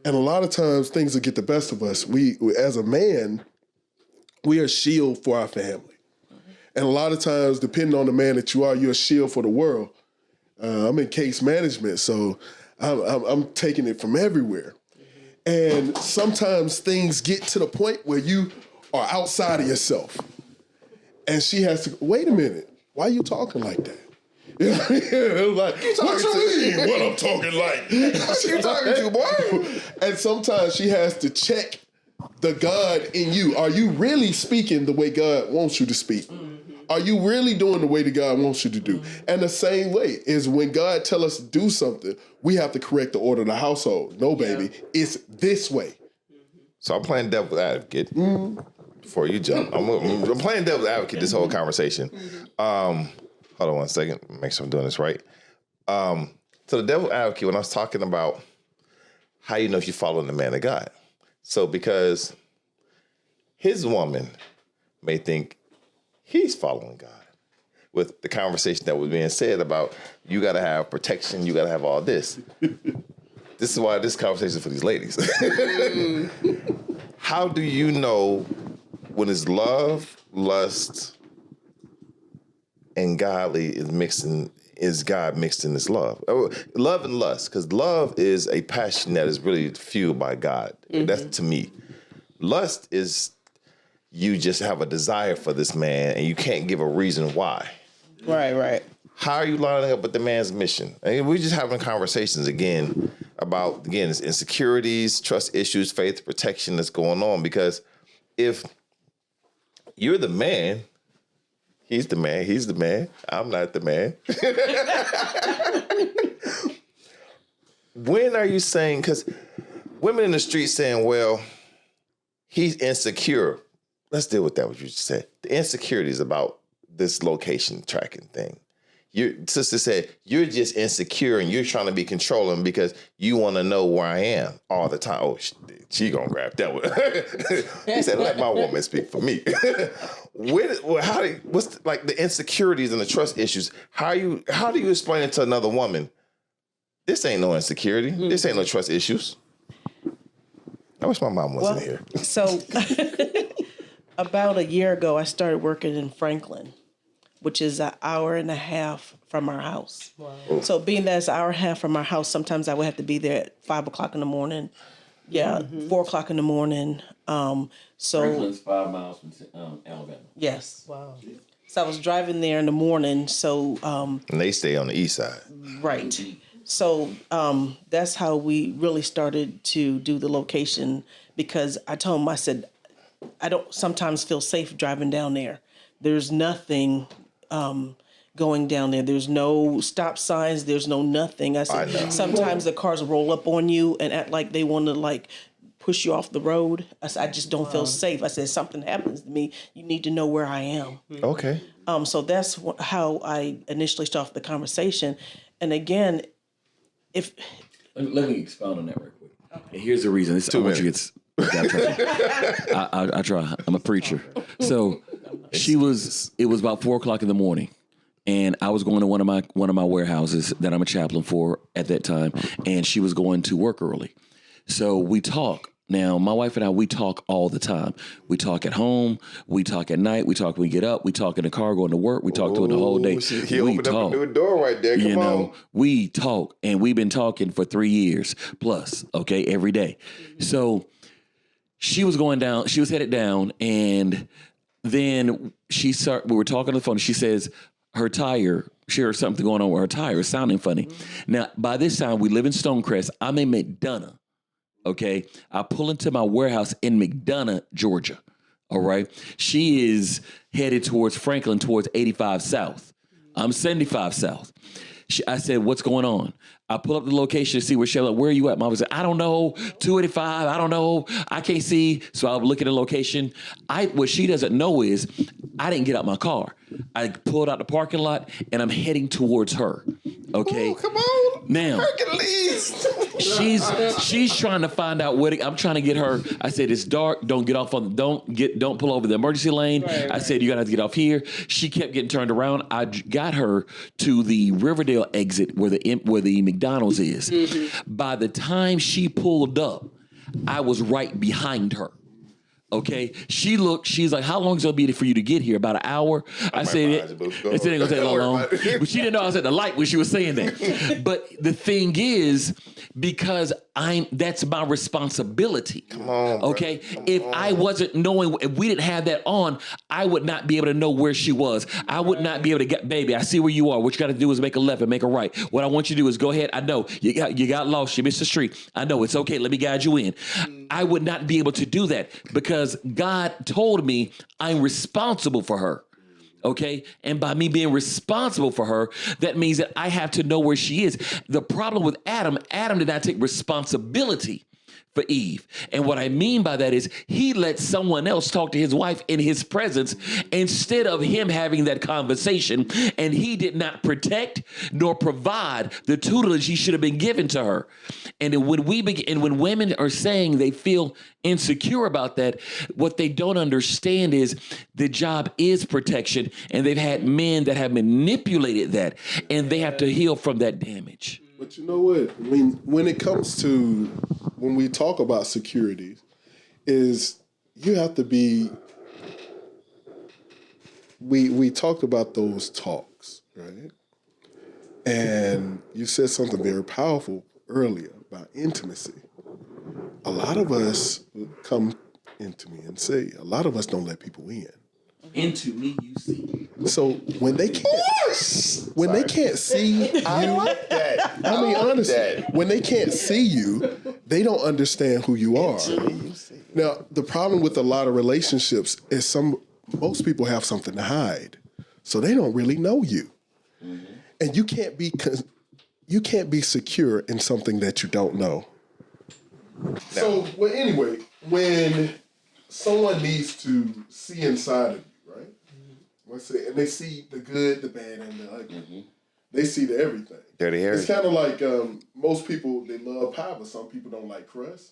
And a lot of times things will get the best of us. We as a man, we are a shield for our family. And a lot of times, depending on the man that you are, you're a shield for the world. I'm in case management, so I'm taking it from everywhere. And sometimes things get to the point where you or outside of yourself. And she has to, wait a minute, why are you talking like that? Like, what you mean? What I'm talking like? What you talking to, boy? And sometimes she has to check the God in you. Are you really speaking the way God wants you to speak? Are you really doing the way that God wants you to do? And the same way is when God tell us to do something, we have to correct the order of the household. No, baby, it's this way. So I'm playing devil's advocate before you jump. I'm playing devil's advocate this whole conversation. Hold on one second. Make sure I'm doing this right. So the devil's advocate, when I was talking about how you know if you're following the man of God. So because his woman may think he's following God with the conversation that was being said about you got to have protection, you got to have all this. This is why this conversation is for these ladies. How do you know when it's love, lust, and godly is God mixed in this love? Love and lust, because love is a passion that is really fueled by God. That's to me. Lust is you just have a desire for this man and you can't give a reason why. Right. How are you lining up with the man's mission? And we're just having conversations again about, it's insecurities, trust issues, faith, protection that's going on. Because if you're the man, he's the man, I'm not the man. When are you saying, because women in the street saying, well, he's insecure. Let's deal with that, what you just said. The insecurity is about this location tracking thing. Your sister said, you're just insecure and you're trying to be controlling because you want to know where I am all the time. Oh, she gonna grab that one. He said, let my woman speak for me. What's the insecurities and the trust issues? How do you explain it to another woman? This ain't no insecurity. This ain't no trust issues. I wish my mom wasn't here. So about a year ago, I started working in Franklin, which is an hour and a half from our house. Wow. So being that it's an hour and a half from our house, sometimes I would have to be there at 5 o'clock in the morning. Yeah, 4 o'clock in the morning. Franklin's 5 miles from Alabama. Yes. Wow. So I was driving there in the morning. So and they stay on the east side. Right. So that's how we really started to do the location, because I told him, I said, I don't sometimes feel safe driving down there. There's nothing going down there. There's no stop signs. There's no nothing. I said, sometimes the cars roll up on you and act like they want to push you off the road. I said, I just don't feel safe. I said, if something happens to me, you need to know where I am. Okay. So that's how I initially started the conversation. And again, let me expound on that real quick. Okay. And here's the reason. I try. I'm a preacher. So it was about 4 o'clock in the morning, and I was going to one of my warehouses that I'm a chaplain for at that time, and she was going to work early. So we talk. Now, my wife and I, we talk all the time. We talk at home. We talk at night. We talk when we get up. We talk in the car going to work. We talk to her the whole day. He opened up a new door right there. Come on. We talk, and we've been talking for 3 years plus, okay, every day. So she was going down. She was headed down, and then we were talking on the phone. She says her tire, she heard something going on with her tire. It's sounding funny. Now, by this time, we live in Stonecrest. I'm in McDonough. Okay, I pull into my warehouse in McDonough, Georgia. All right, she is headed towards Franklin, towards 85 South. I'm 75 South. I said, "What's going on?" I pull up the location to see where she's like, "Where are you at?" Mom said, "I don't know. 285. I don't know. I can't see." So I look at the location. What she doesn't know is I didn't get out my car. I pulled out the parking lot and I'm heading towards her. Okay. Oh, come on. Now, Hercules. she's trying to find out I'm trying to get her. I said, it's dark. Don't get off don't pull over the emergency lane. Right. I said, you're gonna have to get off here. She kept getting turned around. I got her to the Riverdale exit where the McDonald's is. Mm-hmm. By the time she pulled up, I was right behind her. Okay, she's like, how long is it going to be for you to get here? About an hour? I said, it ain't going to take that long. But she didn't know I was at the light when she was saying that. But the thing is, because that's my responsibility. Come on, okay? Come if on. I wasn't knowing, if we didn't have that on, I would not be able to know where she was. I would not be able to get, baby, I see where you are. What you got to do is make a left and make a right. What I want you to do is go ahead. I know you got lost. You missed the street. I know it's okay. Let me guide you in. I would not be able to do that because God told me I'm responsible for her. Okay. And by me being responsible for her, that means that I have to know where she is. The problem with Adam did not take responsibility for Eve. And what I mean by that is he let someone else talk to his wife in his presence instead of him having that conversation. And he did not protect nor provide the tutelage he should have been given to her. And when women are saying they feel insecure about that, what they don't understand is the job is protection. And they've had men that have manipulated that, and they have to heal from that damage. But you know what? I mean, when it comes to when we talk about securities, is you have to be. We talked about those talks, right? And you said something very powerful earlier about intimacy. A lot of us come into me and say, a lot of us don't let people in. Into me, you see. So when they can't see you, I mean honestly, when they can't see you, they don't understand who you are. Now, the problem with a lot of relationships is most people have something to hide, so they don't really know you, and you can't be secure in something that you don't know. So, well, anyway, when someone needs to see inside of you, right? Let's say, and they see the good, the bad, and the ugly. They see the everything. Dirty Harry. It's kind of like most people, they love pie, but some people don't like crust.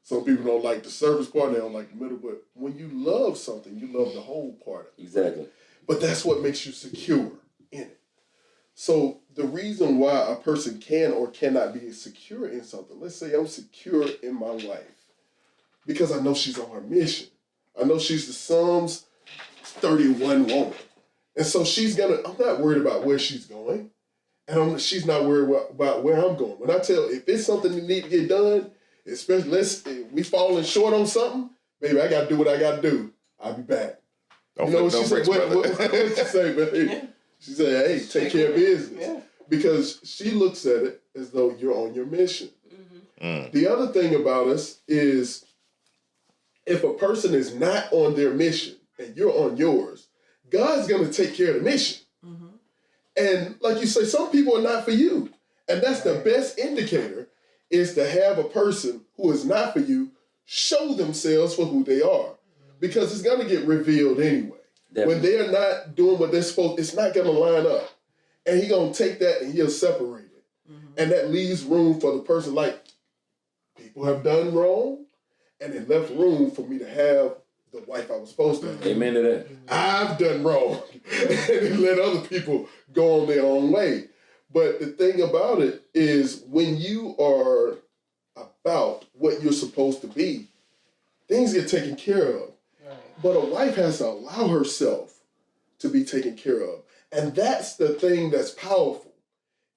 Some people don't like the surface part, they don't like the middle. But when you love something, you love the whole part of it. Exactly. But that's what makes you secure in it. So the reason why a person can or cannot be secure in something, let's say I'm secure in my wife because I know she's on her mission. I know she's the Psalms 31 woman. And so I'm not worried about where she's going. And she's not worried about where I'm going. When I if it's something that needs to get done, especially if we falling short on something, baby, I got to do what I got to do. I'll be back. Don't you know what flip she no said? bricks, What did she say, baby? Yeah. She said, hey, take care of business. Yeah. Because she looks at it as though you're on your mission. The other thing about us is if a person is not on their mission and you're on yours, God's going to take care of the mission. And like you say, some people are not for you. And that's the best indicator is to have a person who is not for you show themselves for who they are. Because it's going to get revealed anyway. Definitely. When they're not doing what they're supposed to, it's not going to line up. And he's going to take that and he'll separate it. And that leaves room for the person like, people have done wrong, and it left room for me to have the wife I was supposed to have. Amen to that. I've done wrong, and it let other people go on their own way. But the thing about it is when you are about what you're supposed to be, things get taken care of. But a wife has to allow herself to be taken care of. And that's the thing that's powerful,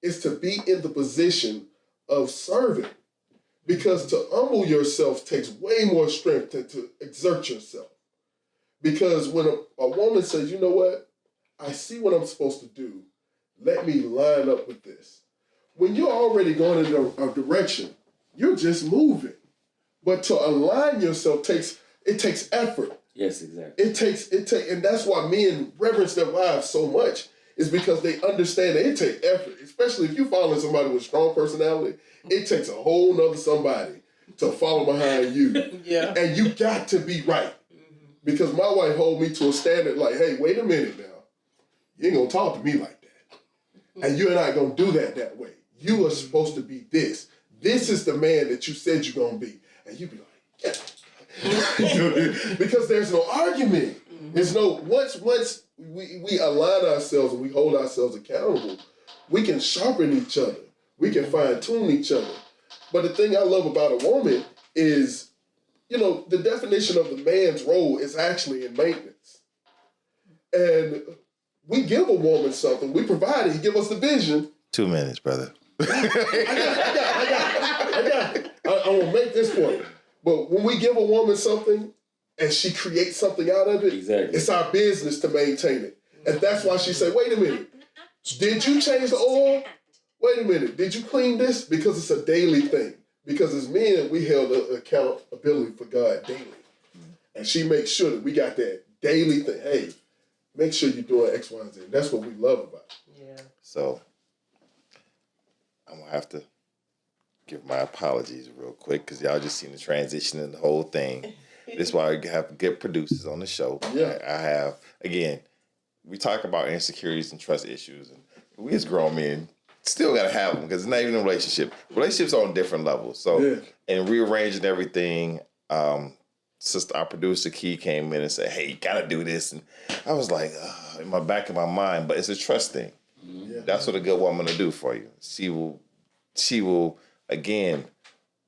is to be in the position of serving. Because to humble yourself takes way more strength than to exert yourself. Because when a woman says, you know what, I see what I'm supposed to do, let me line up with this. When you're already going in a direction, you're just moving. But to align yourself takes effort. Yes, exactly. And that's why men reverence their wives so much, is because they understand that it takes effort, especially if you're following somebody with strong personality. It takes a whole nother somebody to follow behind you. Yeah. And you got to be right. Because my wife hold me to a standard like, hey, wait a minute now. You ain't gonna talk to me like that. And you're not gonna do that way. You are supposed to be this. This is the man that you said you're gonna be. And you be like, yeah. Because there's no argument. There's no, once we align ourselves and we hold ourselves accountable, we can sharpen each other. We can fine tune each other. But the thing I love about a woman is, the definition of the man's role is actually in maintenance. And we give a woman something, we provide it, he give us the vision. 2 minutes, brother. I I want to make this point. But when we give a woman something and she creates something out of it, it's our business to maintain it. And that's why she said, wait a minute, did you change the oil? Wait a minute, did you clean this? Because it's a daily thing. Because as men, we held accountability for God daily. And she makes sure that we got that daily thing. Hey, make sure you're doing X, Y, and Z. That's what we love about it. Yeah. So I'm gonna have to give my apologies real quick because y'all just seen the transition and the whole thing. This is why I have good producers on the show. Yeah. I have, again, we talk about insecurities and trust issues, and we as grown men still gotta have them because it's not even a relationship. Relationships are on different levels. So, and rearranging everything, sister, our producer Key came in and said, "Hey, you gotta do this," and I was like, in my back of my mind, but it's a trust thing. Yeah. That's what a good woman will do for you. She will again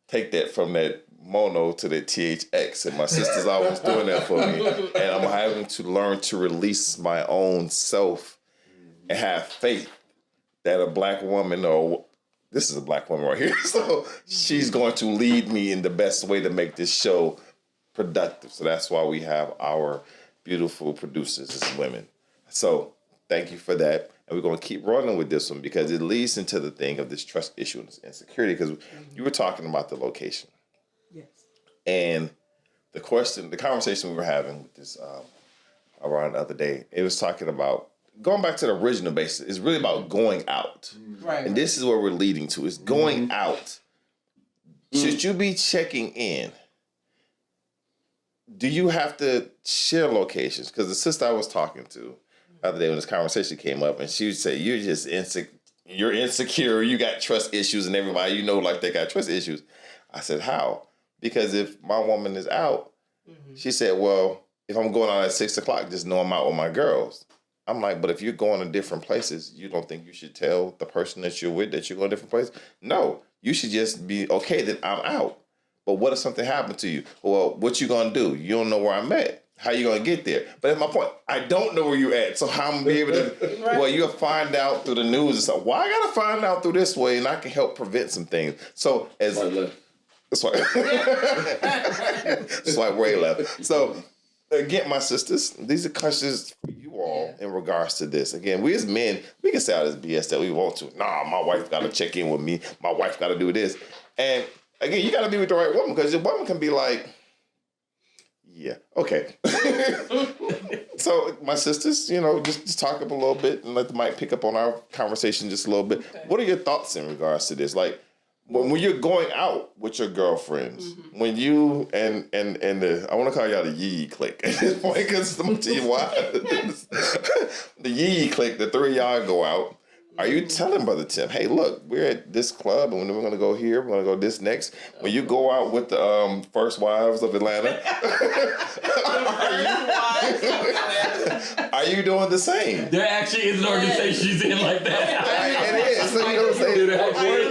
take that from that mono to the THX, and my sister's always doing that for me. And I'm having to learn to release my own self and have faith that a black woman, or this is a black woman right here, so she's going to lead me in the best way to make this show productive. So that's why we have our beautiful producers as women. So thank you for that. And we're going to keep running with this one because it leads into the thing of this trust issue and this insecurity, because you were talking about the location. Yes. And the conversation we were having with this around the other day, it was talking about going back to the original basis. It's really about going out. Right. And this is where we're leading to. It's going out. Should you be checking in? Do you have to share locations? Because the sister I was talking to the other day when this conversation came up, and she would say, you're just you're insecure, you got trust issues, and everybody you know like they got trust issues. I said, how? Because if my woman is out, she said, well, if I'm going out at 6 o'clock, just know I'm out with my girls. I'm like, but if you're going to different places, you don't think you should tell the person that you're with that you're going to different places? No, you should just be okay that I'm out. But what if something happened to you? Well, what you going to do? You don't know where I'm at. How you going to get there? But that's my point. I don't know where you're at. So how I'm going to be able to, well, you'll find out through the news and stuff. Why I got to find out through this way, and I can help prevent some things. So as... That's why. Swipe way left. So, again, my sisters, these are questions for you all in regards to this. Again, we as men, we can say all this BS that we want to. Nah, my wife got to check in with me. My wife got to do this. And, again, you got to be with the right woman, because your woman can be like, yeah, okay. So, my sisters, just talk up a little bit and let the mic pick up on our conversation just a little bit. Okay. What are your thoughts in regards to this? Like, when you're going out with your girlfriends, when you and I want to call y'all the Yee clique at this point, because I'm gonna tell you why. The Yee clique, the three of y'all go out. Are you telling Brother Tim, hey, look, we're at this club and we're gonna go here, we're gonna go this next? When you go out with the First Wives of Atlanta, are you doing the same? There actually is an organization she's in like that. It is. So you know what I'm saying?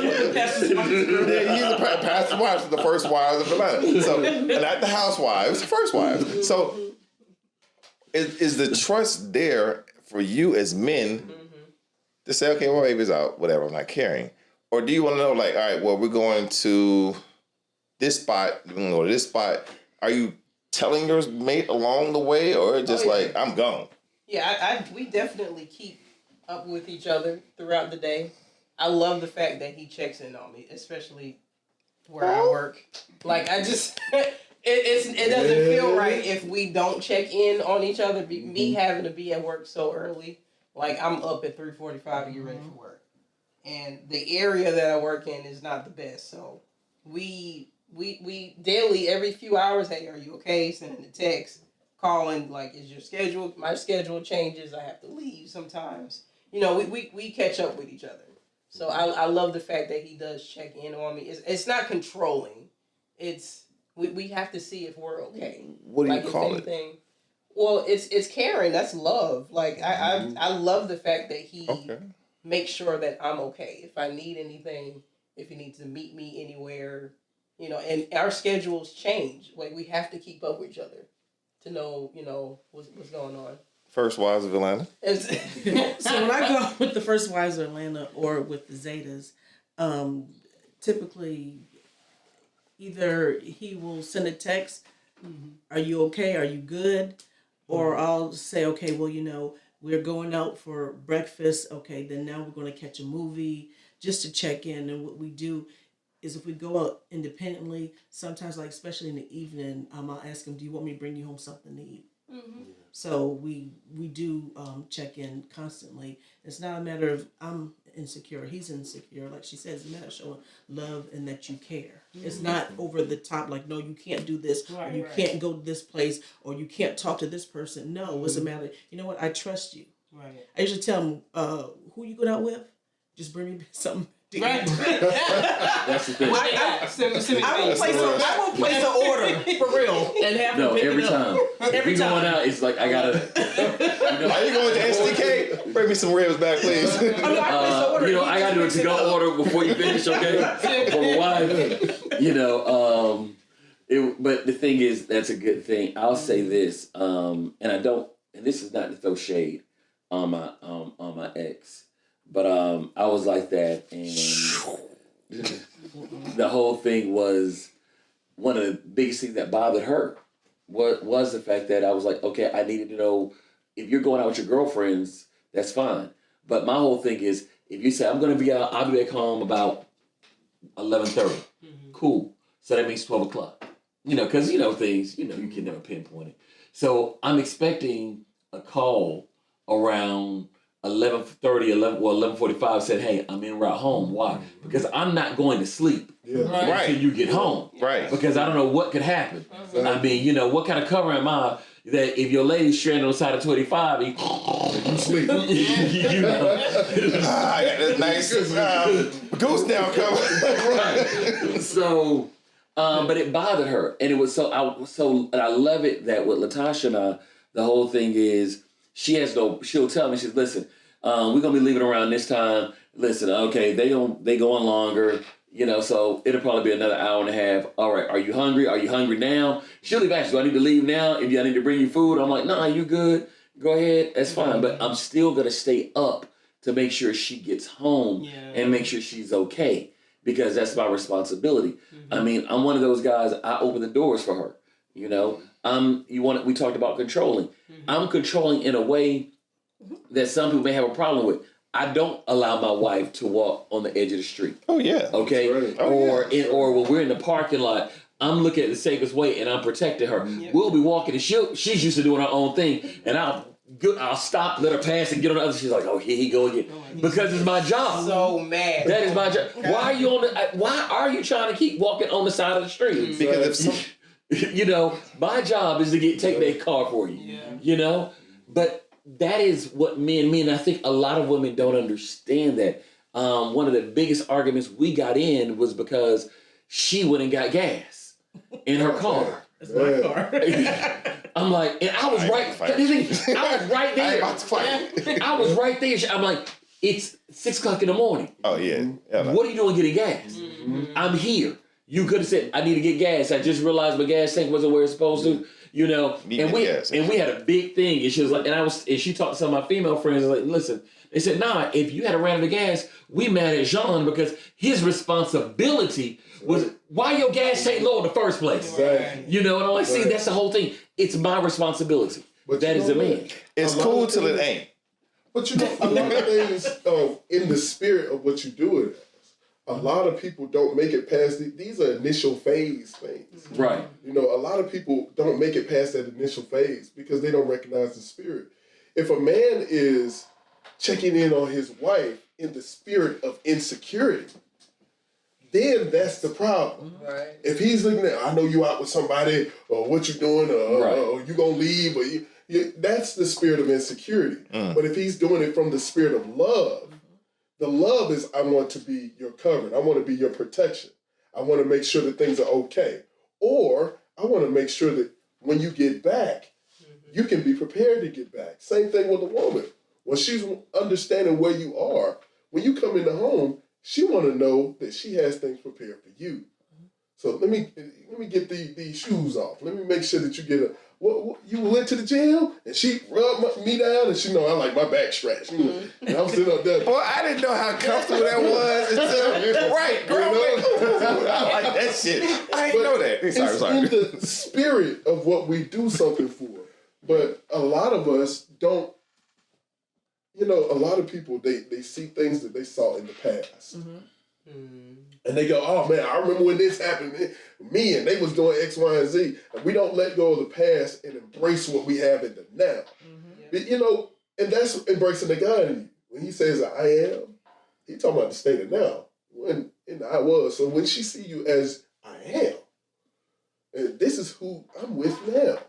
He's the Pastor Wives of the First Wives of Atlanta. So, not the housewives, the first wives. So, is the trust there for you as men to say, okay, well, baby's out, whatever, I'm not caring? Or do you want to know, like, all right, well, we're going to this spot, we're going to go to this spot. Are you telling your mate along the way, or just like, I'm gone? Yeah, we definitely keep up with each other throughout the day. I love the fact that he checks in on me, especially where I work. Like, I just, it doesn't feel right if we don't check in on each other. Me having to be at work so early, like I'm up at 3:45 to get ready for work. And the area that I work in is not the best. So we daily, every few hours, hey, are you okay? Sending a text, calling, like, is your schedule, my schedule changes, I have to leave sometimes. We catch up with each other. So I love the fact that he does check in on me. It's not controlling. It's we have to see if we're okay. What do you call it? Well, it's caring. That's love. Like I love the fact that he makes sure that I'm okay. If I need anything, if he needs to meet me anywhere, and our schedules change. Like, we have to keep up with each other to know, what's going on. First Wives of Atlanta. So when I go with the First Wives of Atlanta or with the Zetas, typically either he will send a text, are you okay? Are you good? Or I'll say, okay, well, we're going out for breakfast. Okay, then now we're going to catch a movie just to check in. And what we do is if we go out independently, sometimes, like especially in the evening, I'll ask him, do you want me to bring you home something to eat? So we do check in constantly. It's not a matter of I'm insecure, he's insecure. Like she says, it's a matter of showing love and that you care. It's not over the top, like, no, you can't do this, or you can't go to this place, or you can't talk to this person. No, it's a matter of, you know what, I trust you. Right. I usually tell them, who you going out with? Just bring me something. Right. That's the thing. I won't place an order for real and have to pick every it up. time. Every time. Going out, it's like I gotta. Are you going to SDK? Bring me some ribs back, please. I gotta do a to-go order before you finish, okay? For my wife, but the thing is, that's a good thing. I'll say this, and this is not to throw shade on my ex. But I was like that, and the whole thing was one of the biggest things that bothered her was the fact that I was like, okay, I needed to know if you're going out with your girlfriends, that's fine. But my whole thing is, if you say I'm going to be out, I'll be back home about 11:30. Cool. So that means 12 o'clock. Because things, you can never pinpoint it. So I'm expecting a call around 11:45 said, hey, I'm en route home. Why? Because I'm not going to sleep until you get home. Right. Because I don't know what could happen. I mean, what kind of cover am I that if your lady's stranded on the side of 25, you sleep. I got this nice goose down cover. Right. So, but it bothered her. And it was and I love it that with Latasha and I, the whole thing is, she'll tell me, she's, listen, we're going to be leaving around this time. Listen, okay, they going longer, so it'll probably be another hour and a half. All right, are you hungry? Are you hungry now? She'll even ask, do I need to leave now? If I need to bring you food? I'm like, nah, you good. Go ahead. That's fine. But I'm still going to stay up to make sure she gets home and make sure she's okay, because that's my responsibility. I mean, I'm one of those guys, I open the doors for her, we talked about controlling. I'm controlling in a way that some people may have a problem with. I don't allow my wife to walk on the edge of the street. Oh yeah. Okay. Right. Or when we're in the parking lot, I'm looking at the safest way and I'm protecting her. We'll be walking and she's used to doing her own thing, and I'll stop, let her pass, and get on the other. She's like, oh, here he go again, because it's my job. So mad. That is my job. Why are you trying to keep walking on the side of the street? Because if my job is to take that car for you. But that is what me and I think a lot of women don't understand that. One of the biggest arguments we got in was because she went and got gas in her car. That's my car. I'm like, and I was right. I was right there. I ain't about to fight. I was right there. I'm like, it's 6 o'clock in the morning. Oh yeah. What are you doing getting gas? I'm here. You could have said, I need to get gas. I just realized my gas tank wasn't where it's supposed to. And we had a big thing. And she was like, and she talked to some of my female friends, like, listen, they said, nah, if you had a ran out of gas, we mad at Jean because his responsibility was why your gas tank low in the first place. Right. And I'm like, see, that's the whole thing. It's my responsibility. But that is the man. It's cool till it ain't. But a lot of things in the spirit of what you do it. A lot of people don't make it past these are initial phase things. Right. A lot of people don't make it past that initial phase because they don't recognize the spirit. If a man is checking in on his wife in the spirit of insecurity, then that's the problem. Right. If he's looking at, I know you out with somebody, or what you doing, or you gonna leave, or that's the spirit of insecurity. But if he's doing it from the spirit of love, the love is, I want to be your covering. I want to be your protection. I want to make sure that things are okay. Or I want to make sure that when you get back, you can be prepared to get back. Same thing with a woman. When she's understanding where you are, when you come into home, she want to know that she has things prepared for you. So let me get these shoes off. Let me make sure that you get a. What you went to the gym and she rubbed me down and she know I like my back stretched. And I'm sitting up there. Boy, I didn't know how comfortable that was until right, girl. I like that shit. I didn't know that. It's Sorry. in the spirit of what we do something for. But a lot of us don't. A lot of people they see things that they saw in the past. And they go, oh man, I remember when this happened to me and they was doing X, Y, and Z. And we don't let go of the past and embrace what we have in the now. But, and that's embracing the God in you. When he says I am, he talking about the state of now. When in the I was. So when she see you as I am, and this is who I'm with now.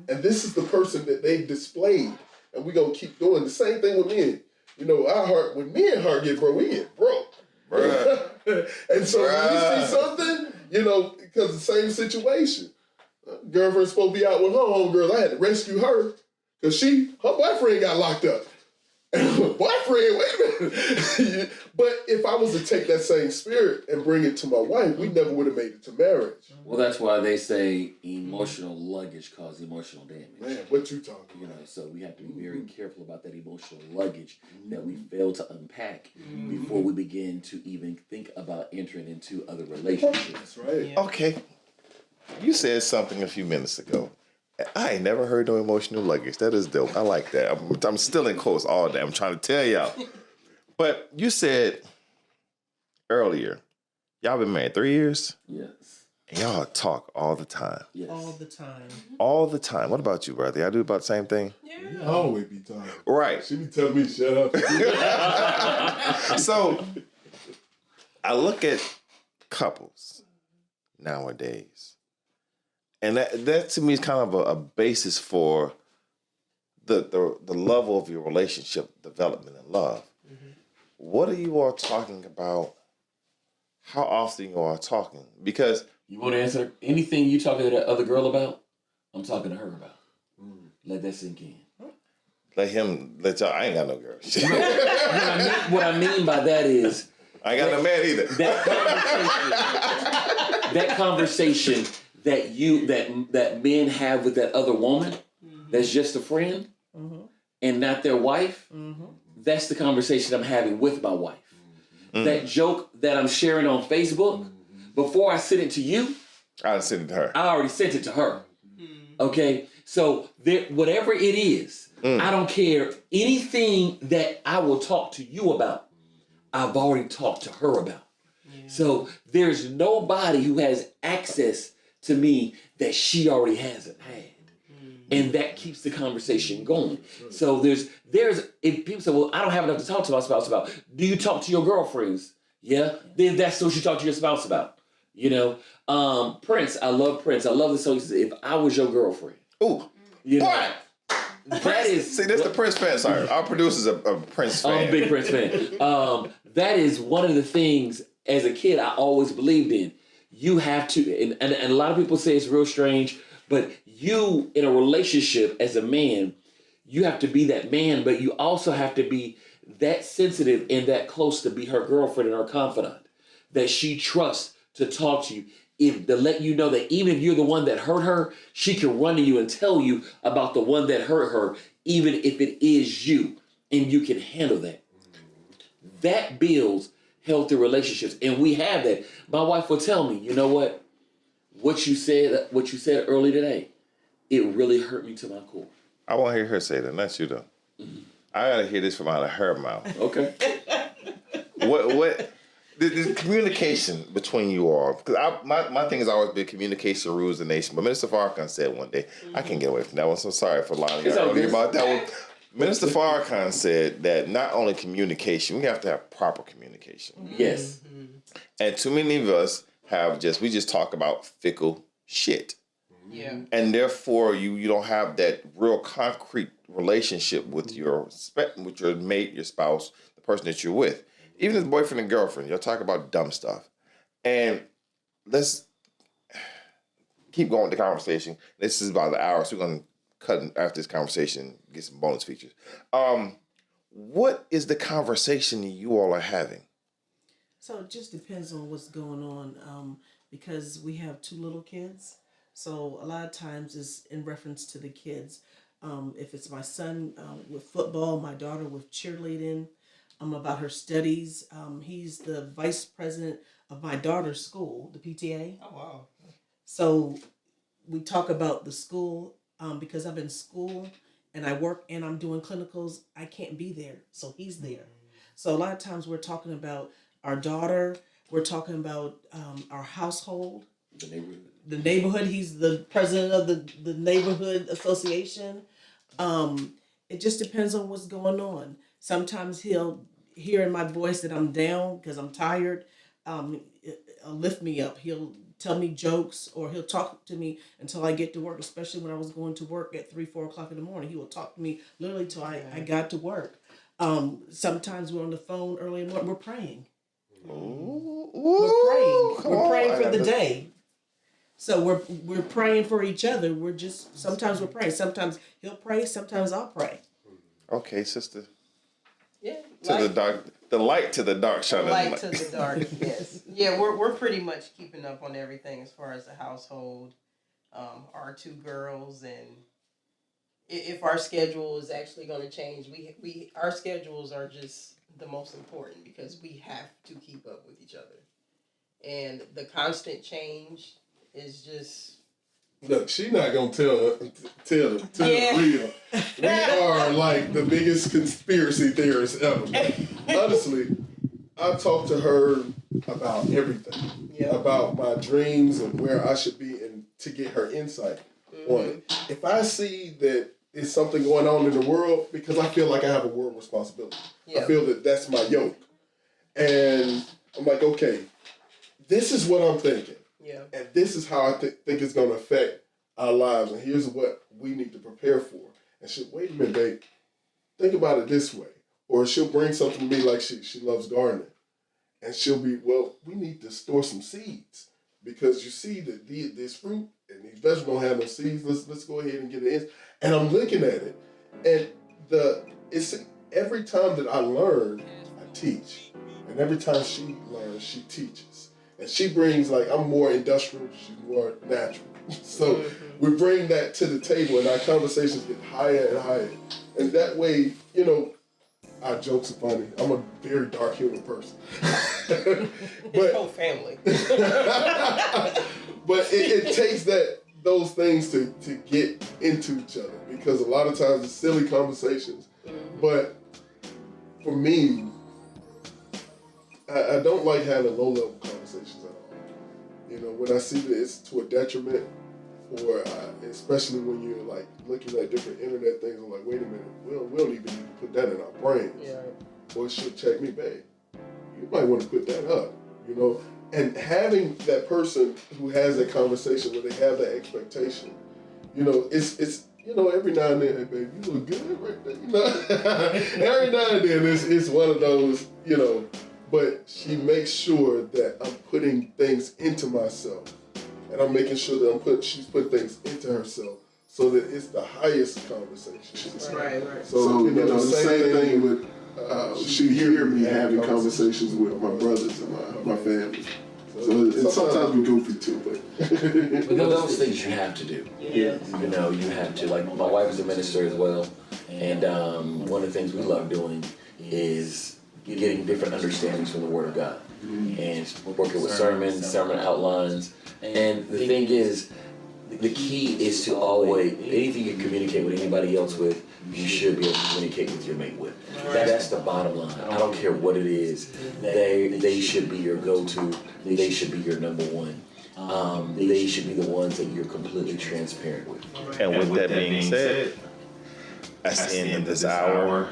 And this is the person that they've displayed. And we're going to keep doing the same thing with men. Our heart, when me and heart get broke, we get broke. Bruh. And so when you see something, because the same situation. Girlfriend's supposed to be out with her homegirls. I had to rescue her because her boyfriend got locked up. Boyfriend, wait a minute. But if I was to take that same spirit and bring it to my wife, we never would have made it to marriage. Well, that's why they say emotional luggage causes emotional damage. Man, what you talking about? So we have to be very careful about that emotional luggage that we fail to unpack before we begin to even think about entering into other relationships. That's right. Yeah. Okay. You said something a few minutes ago. I ain't never heard no emotional luggage. That is dope. I like that. I'm still in quotes all day. I'm trying to tell y'all. But you said earlier, y'all been married 3 years? Yes. And y'all talk all the time. Yes. All the time. All the time. What about you, brother? Y'all do about the same thing? I always be talking. Right. She be telling me to shut up. So I look at couples nowadays, and that to me is kind of a basis for the level of your relationship development and love. What are you all talking about? How often you all are talking? Because You want to answer anything you talking to that other girl about? I'm talking to her about. Let that sink in. let y'all. I ain't got no girl. What I mean by that is I ain't got no man either. that conversation that men have with that other woman that's just a friend and not their wife. That's the conversation I'm having with my wife. That joke that I'm sharing on Facebook, before I send it to you, I sent it to her. I already sent it to her. Okay? So whatever it is, I don't care. Anything that I will talk to you about, I've already talked to her about. So there's nobody who has access to me that she already hasn't had. And that keeps the conversation going. So there's if people say, well, I don't have enough to talk to my spouse about. Do you talk to your girlfriends? Yeah. Then that's what you talk to your spouse about. Prince, I love Prince. I love the song. He says, if I was your girlfriend. Ooh. What? That is. See, that's the Prince fan. Sorry. Our producer's a Prince fan. I'm a big Prince fan. That is one of the things as a kid I always believed in. You have to, and a lot of people say it's real strange, but you in a relationship as a man, you have to be that man, but you also have to be that sensitive and that close to be her girlfriend and her confidant, that she trusts to talk to you, to let you know that even if you're the one that hurt her, she can run to you and tell you about the one that hurt her, even if it is you, and you can handle that. That builds healthy relationships, and we have that. My wife will tell me, you know what? What you said early today, it really hurt me to my core. I want to hear her say that, not you though. I gotta hear this from out of her mouth. Okay. What the communication between you all? Because my thing has always been communication rules the nation. But Minister Farrakhan said one day, I can't get away from that one. So sorry for lying earlier about that one. Minister Farrakhan said that not only communication, we have to have proper communication. Yes. And too many of us we just talk about fickle shit. Yeah. And therefore you don't have that real concrete relationship with your mate, your spouse, the person that you're with. Even as boyfriend and girlfriend, you'll talk about dumb stuff. And let's keep going with the conversation. This is about the hour, so we're going to cut after this conversation, get some bonus features. What is the conversation you all are having? So it just depends on what's going on. because we have 2 little kids. So a lot of times it's in reference to the kids. If it's my son with football, my daughter with cheerleading, about her studies. He's the vice president of my daughter's school, the PTA. Oh, wow. So we talk about the school because I'm in school and I work and I'm doing clinicals. I can't be there, so he's there. So a lot of times we're talking about our daughter. We're talking about our household, the neighborhood. He's the president of the neighborhood association. It just depends on what's going on. Sometimes he'll hear in my voice that I'm down because I'm tired. He'll lift me up. He'll tell me jokes, or he'll talk to me until I get to work, especially when I was going to work at 3-4 o'clock in the morning. He will talk to me literally till I got to work. Sometimes we're on the phone early in the morning. We're praying. We're praying for the day. So we're praying for each other. Sometimes we're praying. Sometimes he'll pray. Sometimes I'll pray. Okay, sister. Yeah. To the dark, the light to the dark shining. Light to the dark, yes. Yeah, we're pretty much keeping up on everything as far as the household, our 2 girls, and if our schedule is actually going to change, our schedules are just the most important because we have to keep up with each other, and the constant change is just. Look, she's not gonna tell the real. We are like the biggest conspiracy theorists ever. Honestly, I talk to her about everything, about my dreams and where I should be, and to get her insight on it. If I see that there's something going on in the world, because I feel like I have a world responsibility. I feel that that's my yoke, and I'm like, okay, this is what I'm thinking. Yeah. And this is how I think it's going to affect our lives. And here's what we need to prepare for. And she'll, wait a minute, babe. Think about it this way. Or she'll bring something to me like she loves gardening. And she'll be, well, we need to store some seeds. Because you see that this fruit and these vegetables don't have no seeds. Let's go ahead and get it in. And I'm looking at it. And it's every time that I learn, I teach. And every time she learns, she teaches. And she brings, like, I'm more industrial, she's more natural. So we bring that to the table and our conversations get higher and higher. And that way, our jokes are funny. I'm a very dark human person. His whole family. But it takes those things to get into each other, because a lot of times it's silly conversations. But for me, I don't like having low-level conversations at all. When I see that it's to a detriment, or especially when you're like looking at different internet things, I'm like, wait a minute, we don't even need to put that in our brains. Yeah. Or she'll check me, babe, you might want to put that up, And having that person who has that conversation where they have that expectation, it's every now and then, hey, babe, you look good right there, Every now and then it's one of those, but she makes sure that I'm putting things into myself, and I'm making sure that she's putting things into herself, so that it's the highest conversations. Right. So the same thing with she hear me having conversations with my brothers and my family. So sometimes we goofy too, but those things you have to do. Yeah. You have to. Like, my wife is a minister as well, and one of the things we love doing is getting different understandings from the Word of God, and working with sermon outlines. And the thing is, the key is to always, anything you communicate with anybody else with, you should be able to communicate with your mate with. That's the bottom line. I don't care what it is. They should be your go-to. They should be your number one. They should be the ones that you're completely transparent with. And with that being said, that's the end of this hour.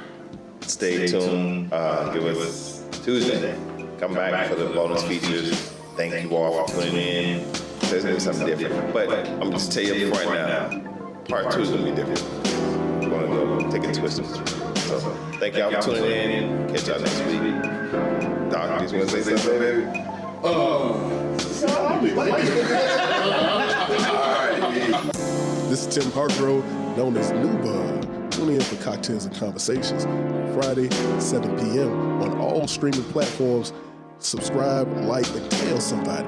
Stay tuned. Give us Tuesday. Come back for the bonus features. Thank you all for tuning in. There's going to be something different. But I'm just tell you right now, part 2 is going to be different. We're going to go take it twisted. So thank y'all for tuning in. Catch y'all next week. Doc, you want to say something, baby? This is Tim Hargrove, known as New Bud. Tune in for Cocktails and Conversations Friday, 7 p.m. on all streaming platforms. Subscribe, like, and tell somebody.